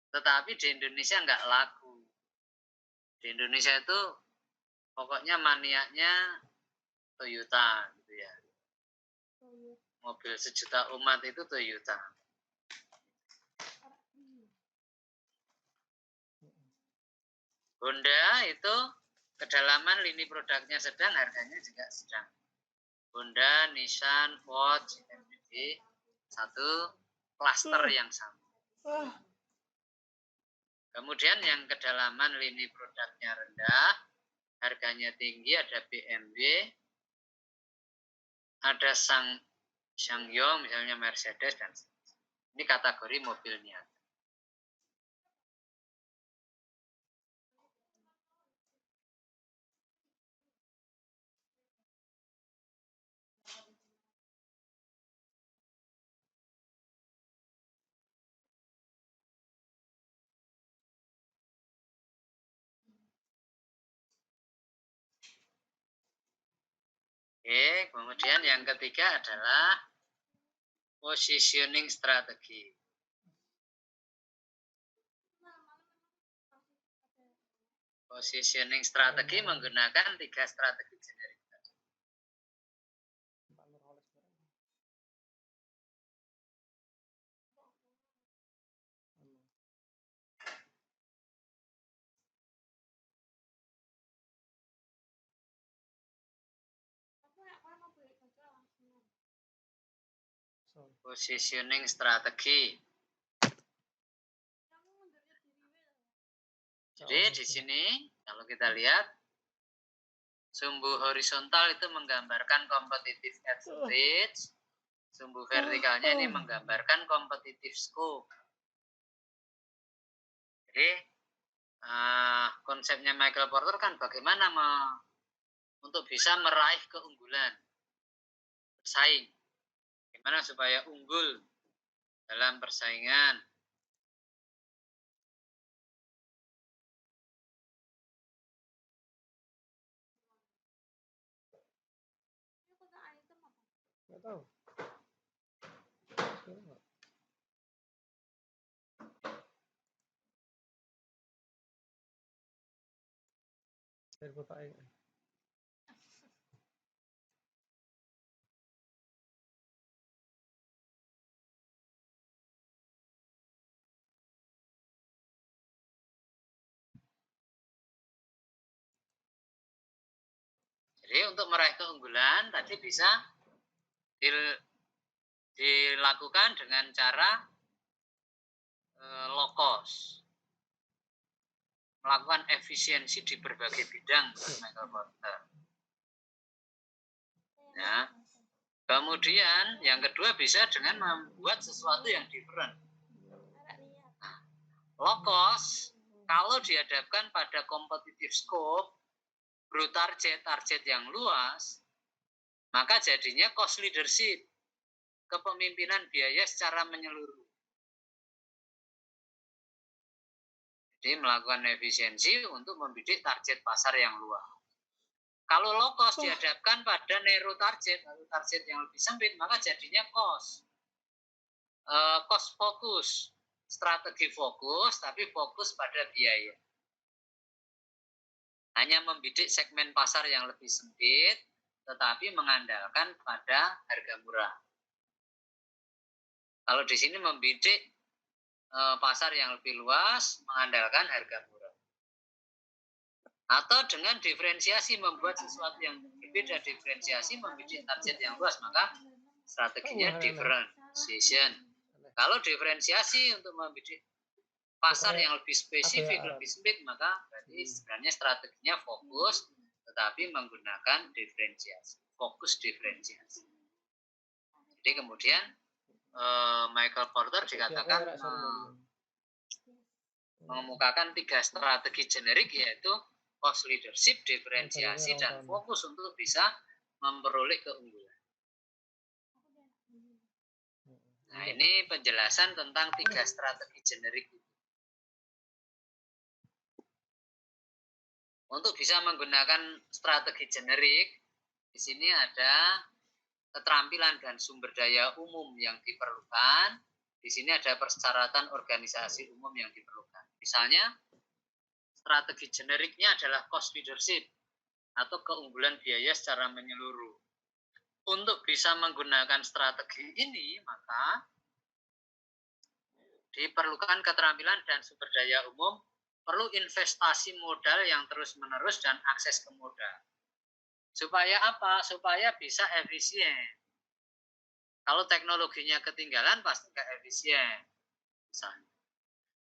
Tetapi di Indonesia nggak laku. Di Indonesia itu pokoknya maniaknya Toyota gitu ya. Mobil sejuta umat itu Toyota. Honda itu kedalaman lini produknya sedang, harganya juga sedang. Honda, Nissan, Ford, GMC, satu klaster yang sama. Kemudian yang kedalaman lini produknya rendah, harganya tinggi, ada BMW, ada Sangyong, misalnya Mercedes, dan ini kategori mobil niaga. Oke, kemudian yang ketiga adalah positioning strategi. Positioning strategi menggunakan 3 strategi generik. Positioning strategi. Jadi di sini kalau kita lihat sumbu horizontal itu menggambarkan competitive advantage, sumbu vertikalnya ini menggambarkan competitive scope. Jadi konsepnya Michael Porter kan bagaimana untuk bisa meraih keunggulan, bersaing. Gimana supaya unggul dalam persaingan. Nggak tahu. Dari kota ini. Jadi untuk meraih keunggulan tadi bisa dilakukan dengan cara low cost, melakukan efisiensi di berbagai bidang, Michael Porter. Ya. Kemudian yang kedua bisa dengan membuat sesuatu yang different. Low cost kalau dihadapkan pada competitive scope, broad target yang luas, maka jadinya cost leadership, kepemimpinan biaya secara menyeluruh. Jadi melakukan efisiensi untuk membidik target pasar yang luas. Kalau low cost dihadapkan pada narrow target atau target yang lebih sempit, maka jadinya cost fokus, strategi fokus, tapi fokus pada biaya. Hanya membidik segmen pasar yang lebih sempit, tetapi mengandalkan pada harga murah. Kalau di sini membidik pasar yang lebih luas, mengandalkan harga murah. Atau dengan diferensiasi membuat sesuatu yang berbeda, diferensiasi membidik target yang luas, maka strateginya differentiation. Kalau diferensiasi untuk membidik pasar yang lebih spesifik, lebih sempit, maka berarti sebenarnya strateginya fokus, tetapi menggunakan diferensiasi, fokus diferensiasi. Jadi kemudian Michael Porter dikatakan mengemukakan 3 strategi generik, yaitu cost leadership, diferensiasi, dan fokus untuk bisa memperoleh keunggulan. Nah, ini penjelasan tentang 3 strategi generik. Untuk bisa menggunakan strategi generik, di sini ada keterampilan dan sumber daya umum yang diperlukan. Di sini ada persyaratan organisasi umum yang diperlukan. Misalnya, strategi generiknya adalah cost leadership atau keunggulan biaya secara menyeluruh. Untuk bisa menggunakan strategi ini, maka diperlukan keterampilan dan sumber daya umum, perlu investasi modal yang terus-menerus dan akses ke modal. Supaya apa? Supaya bisa efisien. Kalau teknologinya ketinggalan, pasti nggak efisien. Misalnya.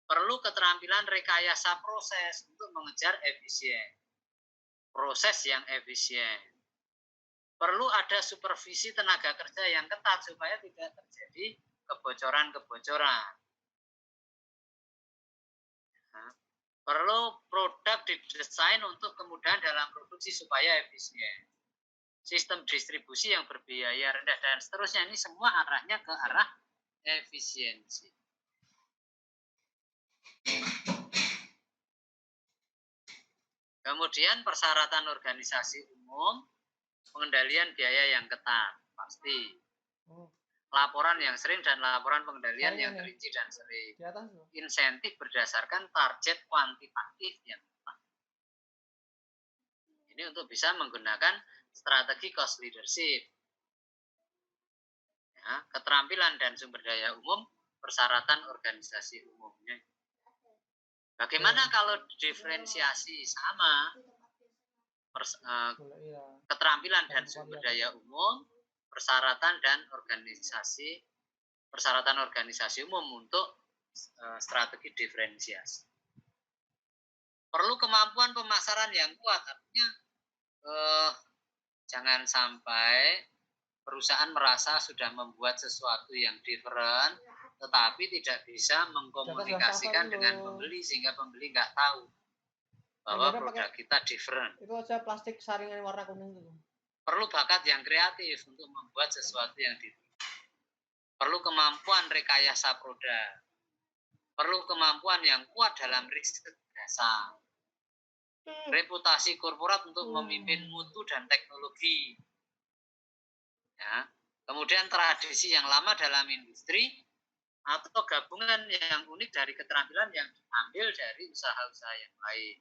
Perlu keterampilan rekayasa proses untuk mengejar efisien. Proses yang efisien. Perlu ada supervisi tenaga kerja yang ketat supaya tidak terjadi kebocoran-kebocoran. Nah, perlu produk didesain untuk kemudahan dalam produksi supaya efisien. Sistem distribusi yang berbiaya rendah dan seterusnya, ini semua arahnya ke arah efisiensi. Kemudian persyaratan organisasi umum. Pengendalian biaya yang ketat, pasti. Oh, Laporan yang sering dan laporan pengendalian Saringan yang ya? rinci dan sering. di atas tuh. Insentif berdasarkan target kuantitatif yang tepat. Ini untuk bisa menggunakan strategi cost leadership. Ya, keterampilan dan sumber daya umum, persyaratan organisasi umumnya. Bagaimana kalau diferensiasi sama Boleh, iya. keterampilan dan sumber daya umum, persyaratan organisasi umum untuk strategi diferensiasi. Perlu kemampuan pemasaran yang kuat, artinya jangan sampai perusahaan merasa sudah membuat sesuatu yang different, tetapi tidak bisa mengkomunikasikan dengan pembeli sehingga pembeli nggak tahu bahwa produk kita different. Itu aja plastik saringan warna kuning itu. Perlu bakat yang kreatif untuk membuat sesuatu yang different. Perlu kemampuan rekayasa produk. Perlu kemampuan yang kuat dalam riset dasar. Reputasi korporat untuk memimpin mutu dan teknologi. Ya. Kemudian tradisi yang lama dalam industri atau gabungan yang unik dari keterampilan yang diambil dari usaha-usaha yang lain.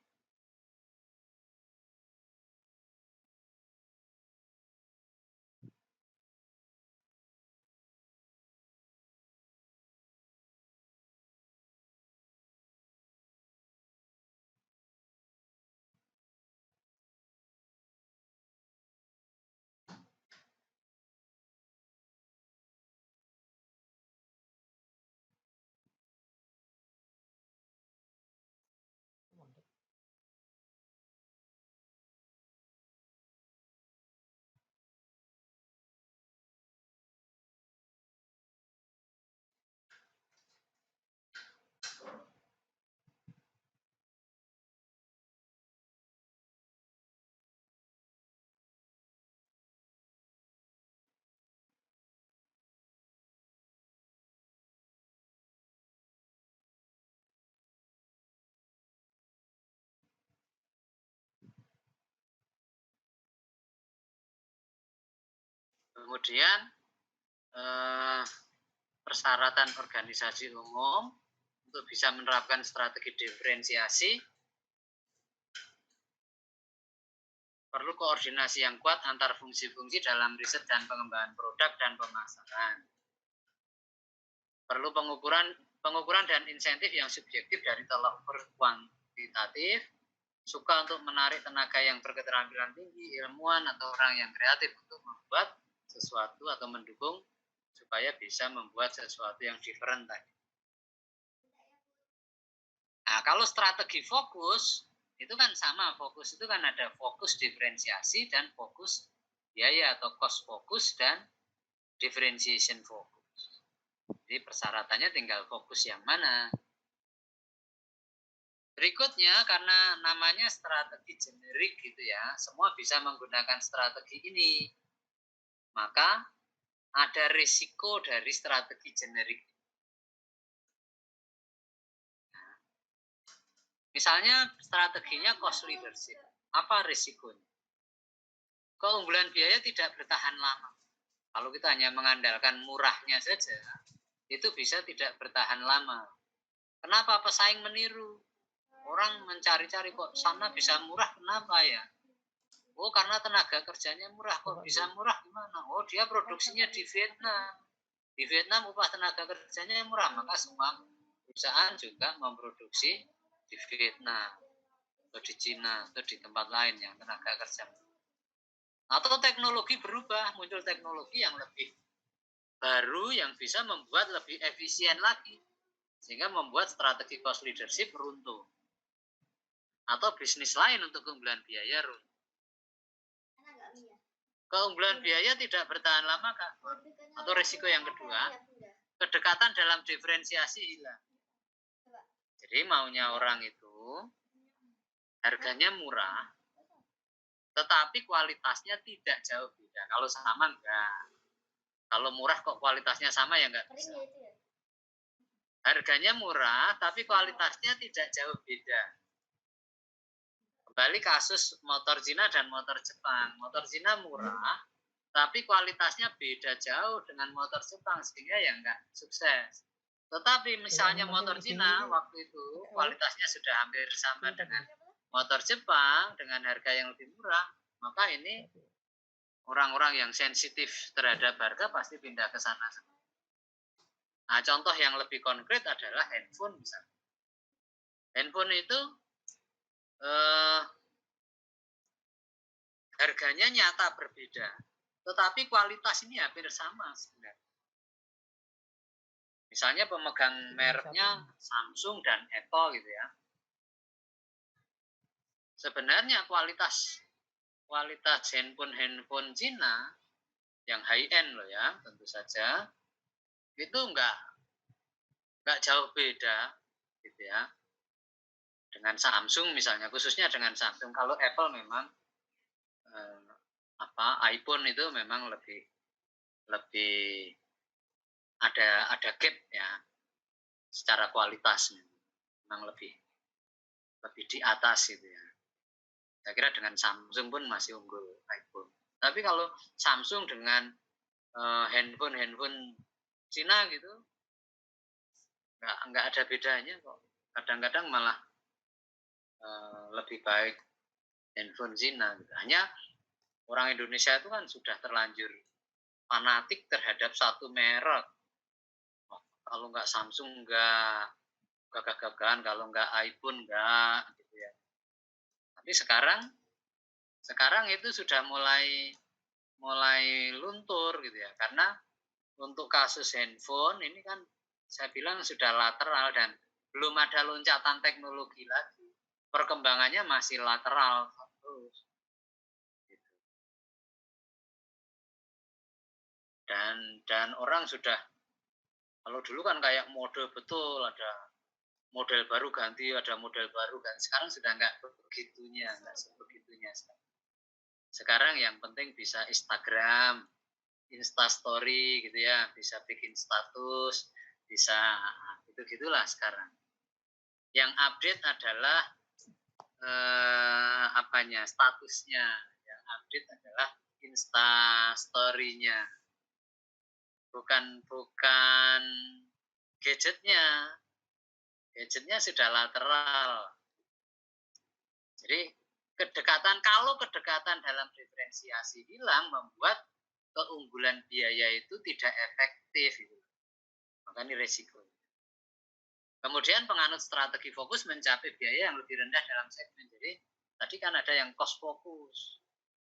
Kemudian persyaratan organisasi umum untuk bisa menerapkan strategi diferensiasi, perlu koordinasi yang kuat antar fungsi-fungsi dalam riset dan pengembangan produk dan pemasaran. Perlu pengukuran dan insentif yang subjektif dari tolak ukur kuantitatif, suka untuk menarik tenaga yang berketerampilan tinggi, ilmuwan atau orang yang kreatif untuk membuat sesuatu atau mendukung supaya bisa membuat sesuatu yang different tadi. Nah, kalau strategi fokus itu kan sama, fokus itu kan ada fokus diferensiasi dan fokus biaya atau cost fokus dan differentiation fokus. Jadi persyaratannya tinggal fokus yang mana. Berikutnya, karena namanya strategi generik gitu ya, semua bisa menggunakan strategi ini. Maka ada risiko dari strategi generik. Misalnya strateginya cost leadership. Apa risikonya? Keunggulan biaya tidak bertahan lama. Kalau kita hanya mengandalkan murahnya saja, itu bisa tidak bertahan lama. Kenapa pesaing meniru? Orang mencari-cari kok sana bisa murah, kenapa ya? Oh, karena tenaga kerjanya murah. Kok bisa murah gimana? Oh, dia produksinya di Vietnam. Di Vietnam upah tenaga kerjanya murah, maka semua perusahaan juga memproduksi di Vietnam atau di Cina atau di tempat lain yang tenaga kerja. Atau teknologi berubah, muncul teknologi yang lebih baru yang bisa membuat lebih efisien lagi, sehingga membuat strategi cost leadership runtuh. Atau bisnis lain untuk keunggulan biaya runtuh. Keunggulan biaya tidak bertahan lama, Kak. Atau risiko yang kedua, kedekatan dalam diferensiasi hilang. Jadi maunya orang itu harganya murah, tetapi kualitasnya tidak jauh beda. Kalau sama enggak. Kalau murah kok kualitasnya sama ya enggak bisa. Harganya murah, tapi kualitasnya tidak jauh beda. Kembali kasus motor Cina dan motor Jepang. Motor Cina murah, tapi kualitasnya beda jauh dengan motor Jepang, sehingga ya nggak sukses. Tetapi misalnya motor Cina waktu itu kualitasnya sudah hampir sama dengan motor Jepang dengan harga yang lebih murah, maka ini orang-orang yang sensitif terhadap harga pasti pindah ke sana. Nah, contoh yang lebih konkret adalah handphone misalnya. Handphone itu harganya nyata berbeda, tetapi kualitas ini hampir sama sebenarnya. Misalnya pemegang mereknya Samsung dan Apple gitu ya. Sebenarnya kualitas handphone Cina yang high end loh ya, tentu saja itu enggak jauh beda gitu ya dengan Samsung misalnya, khususnya dengan Samsung. Kalau Apple memang iPhone itu memang lebih ada gap ya secara kualitas, memang lebih di atas gitu ya. Saya kira dengan Samsung pun masih unggul iPhone. Tapi kalau Samsung dengan handphone Cina gitu nggak ada bedanya kok. Kadang-kadang malah lebih baik handphone Cina gitu. Hanya orang Indonesia itu kan sudah terlanjur fanatik terhadap satu merek. Kalau nggak Samsung nggak gagah-gagahan, kalau nggak iPhone nggak gitu ya. Tapi sekarang itu sudah mulai luntur gitu ya, karena untuk kasus handphone ini kan saya bilang sudah lateral dan belum ada loncatan teknologi lagi, perkembangannya masih lateral terus gitu. Dan orang sudah, kalau dulu kan kayak mode betul, ada model baru ganti, ada model baru kan, sekarang sudah nggak sebegitunya sekarang yang penting bisa Instagram, Instastory gitu ya, bisa bikin status, bisa gitu-gitulah sekarang. Yang update adalah statusnya. Yang update adalah Instastory-nya. Bukan gadgetnya. Gadgetnya sudah lateral. Jadi kalau kedekatan dalam diferensiasi hilang, membuat keunggulan biaya itu tidak efektif. Gitu. Maka ini resiko. Kemudian penganut strategi fokus mencapai biaya yang lebih rendah dalam segmen. Jadi tadi kan ada yang cost fokus.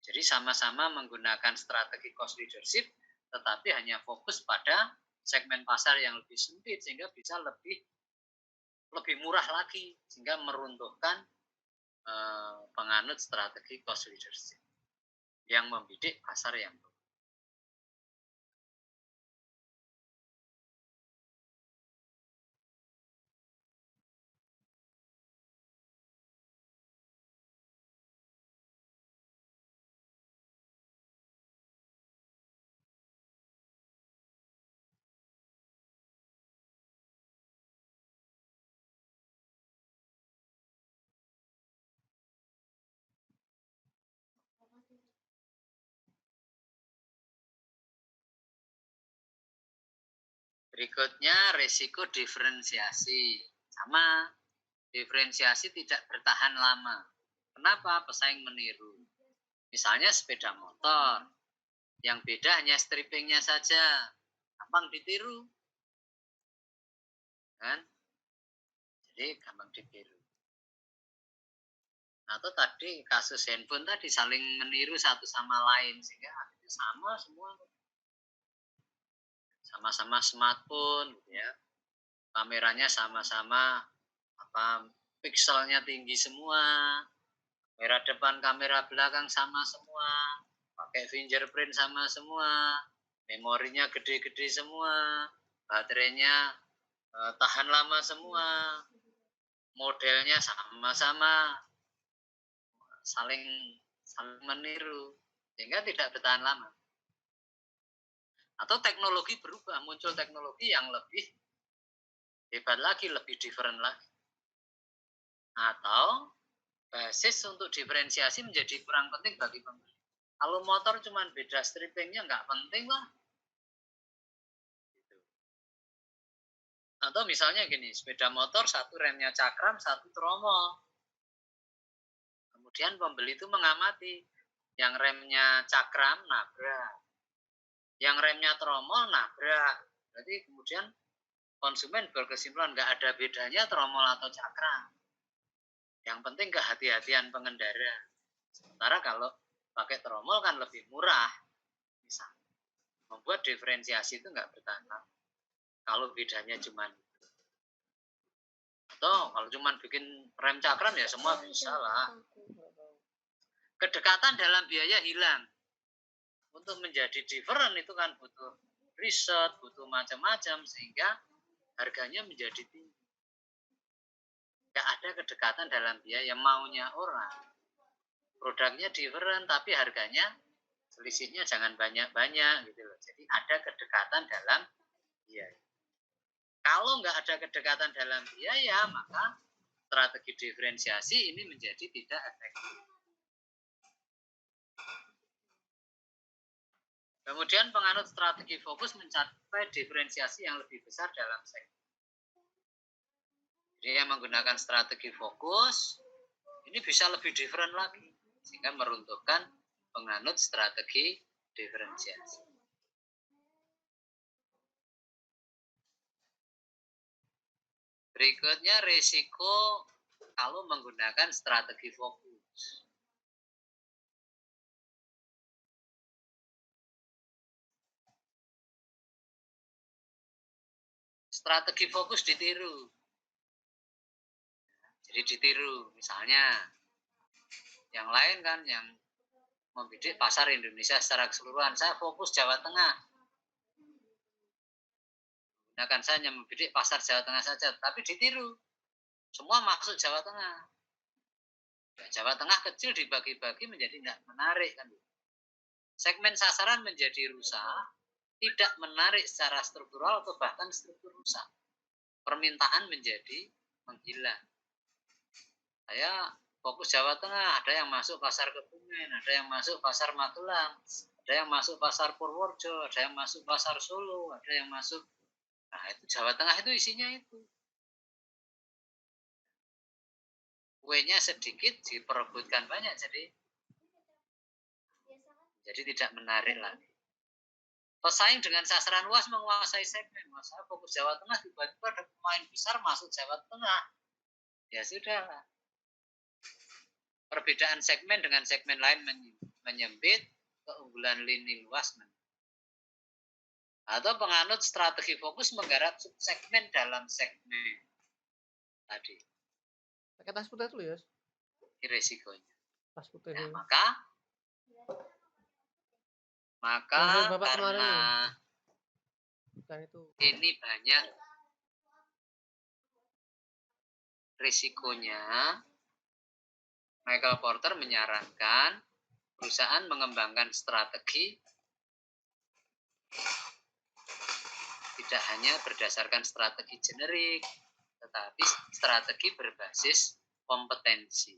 Jadi sama-sama menggunakan strategi cost leadership, tetapi hanya fokus pada segmen pasar yang lebih sempit sehingga bisa lebih murah lagi, sehingga meruntuhkan penganut strategi cost leadership yang membidik pasar yang baru. Berikutnya risiko diferensiasi. Sama, diferensiasi tidak bertahan lama. Kenapa? Pesaing meniru. Misalnya sepeda motor, yang beda hanya strippingnya saja, gampang ditiru, kan? Jadi gampang ditiru. Atau tadi kasus handphone tadi saling meniru satu sama lain sehingga sama semua, sama-sama smartphone, gitu ya. Kameranya sama-sama pikselnya tinggi semua, kamera depan, kamera belakang sama semua, pakai fingerprint sama semua, memorinya gede-gede semua, baterainya tahan lama semua, modelnya sama-sama, saling meniru sehingga tidak bertahan lama. Atau teknologi berubah, muncul teknologi yang lebih hebat lagi, lebih different lagi. Atau basis untuk diferensiasi menjadi kurang penting bagi pembeli. Kalau motor cuma beda strippingnya nggak penting lah. Gitu. Atau misalnya gini, sepeda motor satu remnya cakram, satu tromol. Kemudian pembeli itu mengamati, yang remnya cakram nabrak, yang remnya tromol nabrak. Berarti kemudian konsumen berkesimpulan nggak ada bedanya tromol atau cakram. Yang penting kehati-hatian pengendara. Sementara kalau pakai tromol kan lebih murah. Misal, membuat diferensiasi itu nggak bertambah. Kalau bedanya cuma itu. Atau kalau cuma bikin rem cakram ya semua bisa lah. Kedekatan dalam biaya hilang. Untuk menjadi different itu kan butuh riset, butuh macam-macam sehingga harganya menjadi tinggi. Nggak ada kedekatan dalam biaya maunya orang. Produknya different tapi harganya selisihnya jangan banyak-banyak gitu loh. Jadi ada kedekatan dalam biaya. Kalau nggak ada kedekatan dalam biaya, maka strategi diferensiasi ini menjadi tidak efektif. Kemudian penganut strategi fokus mencapai diferensiasi yang lebih besar dalam segmen. Jadi yang menggunakan strategi fokus ini bisa lebih different lagi sehingga meruntuhkan penganut strategi diferensiasi. Berikutnya risiko kalau menggunakan strategi fokus. Strategi fokus ditiru. Jadi ditiru, misalnya yang lain kan yang membidik pasar Indonesia secara keseluruhan, saya fokus Jawa Tengah. Gunakan saya hanya membidik pasar Jawa Tengah saja, tapi ditiru. Semua masuk Jawa Tengah. Jawa Tengah kecil dibagi-bagi menjadi tidak menarik kan. Segmen sasaran menjadi rusak, tidak menarik secara struktural atau bahkan struktur rusak. Permintaan menjadi menghilang. Saya fokus Jawa Tengah, ada yang masuk pasar Kebumen, ada yang masuk pasar Magelang, ada yang masuk pasar Purworejo, ada yang masuk pasar Solo, ada yang masuk. Nah, itu Jawa Tengah itu isinya itu. Kuenya sedikit diperebutkan banyak, jadi tidak menarik lagi. Pesaing dengan sasaran luas menguasai segmen. Saya fokus Jawa Tengah, tiba-tiba ada pemain besar masuk Jawa Tengah. Ya sudah. Perbedaan segmen dengan segmen lain menyempit, keunggulan lini luas atau penganut strategi fokus menggarap subsegmen dalam segmen tadi. Pakai tas putih dulu ya. Risikonya. Tas putih. Nah, maka karena itu. Ini banyak risikonya, Michael Porter menyarankan perusahaan mengembangkan strategi tidak hanya berdasarkan strategi generik, tetapi strategi berbasis kompetensi.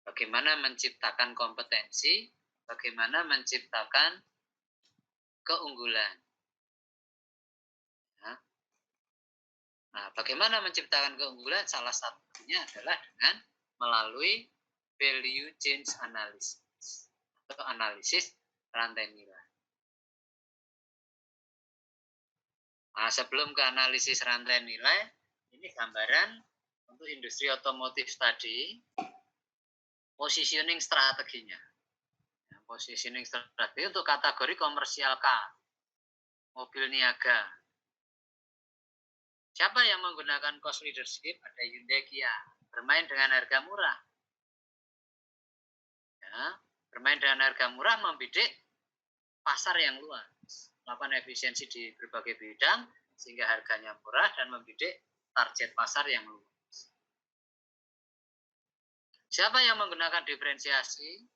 Bagaimana menciptakan kompetensi, bagaimana menciptakan keunggulan. Nah, bagaimana menciptakan keunggulan? Salah satunya adalah dengan melalui value chain analysis atau analisis rantai nilai. Nah, sebelum ke analisis rantai nilai, ini gambaran untuk industri otomotif tadi, positioning strateginya. Positioning strategi untuk kategori komersial car, mobil niaga. Siapa yang menggunakan cost leadership? Ada Hyundai, Kia. Bermain dengan harga murah. Ya, bermain dengan harga murah membidik pasar yang luas. Melakukan efisiensi di berbagai bidang sehingga harganya murah dan membidik target pasar yang luas. Siapa yang menggunakan diferensiasi?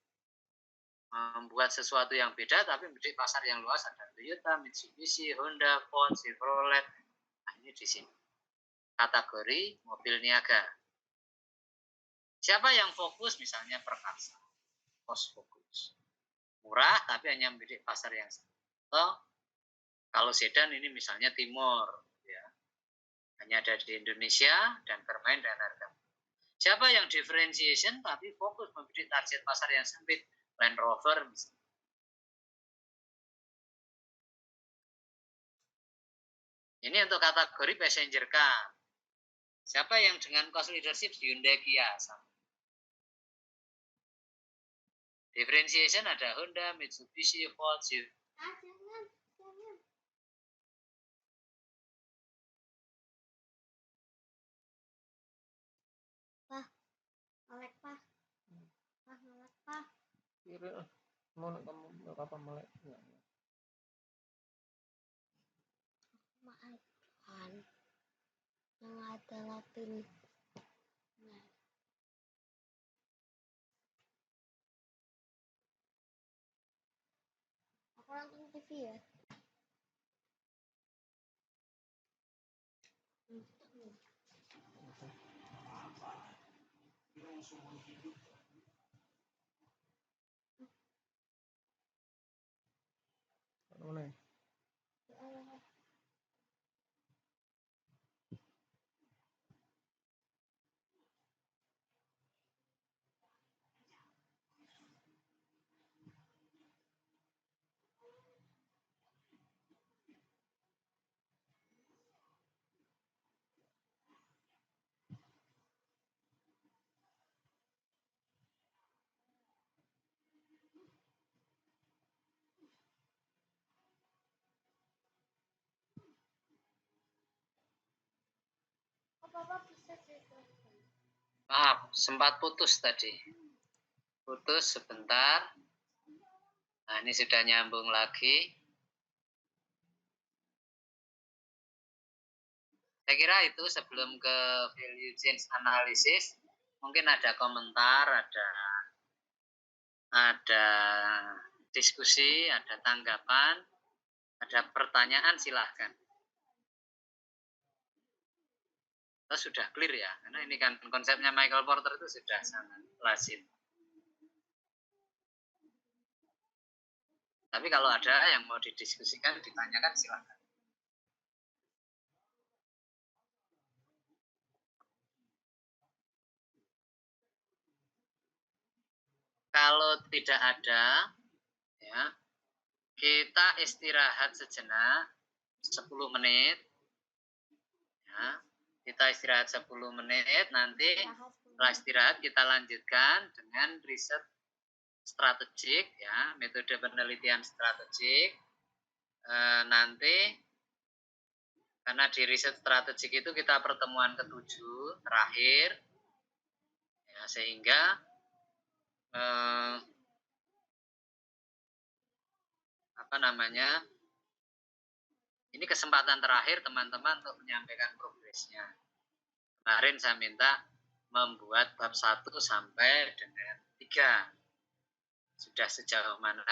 Membuat sesuatu yang beda tapi membidik pasar yang luas. Ada Toyota, Mitsubishi, Honda, Ford, Chevrolet. Nah, ini di sini. Kategori mobil niaga. Siapa yang fokus misalnya perkasa, cost fokus. Murah tapi hanya membidik pasar yang sama. Atau kalau sedan ini misalnya Timor, ya. Hanya ada di Indonesia dan bermain dengan harga. Siapa yang differentiation tapi fokus membidik target pasar yang sempit, Land Rover misalnya. Ini untuk kategori passenger car. Siapa yang dengan cost leadership Hyundai Kia sama. Differentiation ada Honda, Mitsubishi, Ford, Jangan. Melek, Pak. Melek, Pak. Kira mau kamu mau apa melek? Makan yang ada Latin. Nah. Aku nonton TV ya. Mana? Apa bisa cerita? Maaf, sempat putus tadi. Putus sebentar. Nah, ini sudah nyambung lagi. Saya kira itu sebelum ke value change analysis, mungkin ada komentar, ada diskusi, ada tanggapan, ada pertanyaan, silahkan. Itu sudah clear ya, karena ini kan konsepnya Michael Porter itu sudah sangat lazim. Tapi kalau ada yang mau didiskusikan, ditanyakan, silahkan. Kalau tidak ada, ya, kita istirahat sejenak 10 menit. Ya, kita istirahat 10 menit, nanti setelah istirahat kita lanjutkan dengan riset strategik, ya, metode penelitian strategik. Nanti karena di riset strategik itu kita pertemuan ke-7 terakhir, ya, sehingga ini kesempatan terakhir teman-teman untuk menyampaikan progresnya. Kemarin saya minta membuat bab 1 sampai dengan 3. Sudah sejauh mana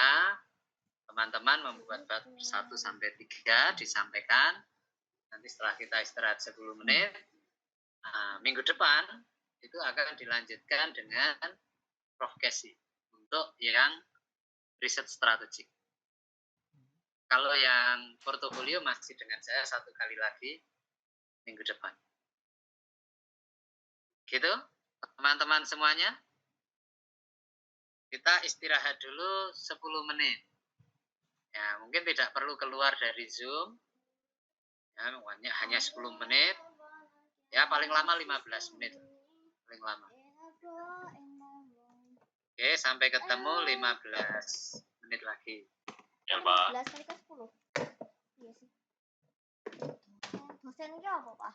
teman-teman membuat bab 1 sampai 3 disampaikan. Nanti setelah kita istirahat 10 menit, minggu depan itu akan dilanjutkan dengan Prof. Casey untuk yang riset strategik. Kalau yang portofolio masih dengan saya 1 kali lagi minggu depan. Gitu, teman-teman semuanya. Kita istirahat dulu 10 menit. Ya, mungkin tidak perlu keluar dari Zoom. Ya, hanya 10 menit. Ya, paling lama 15 menit. Paling lama. Oke, sampai ketemu 15 menit lagi. Ya, Pak. 15 kali ke 10. Iya sih. Dosennya apa, Pak?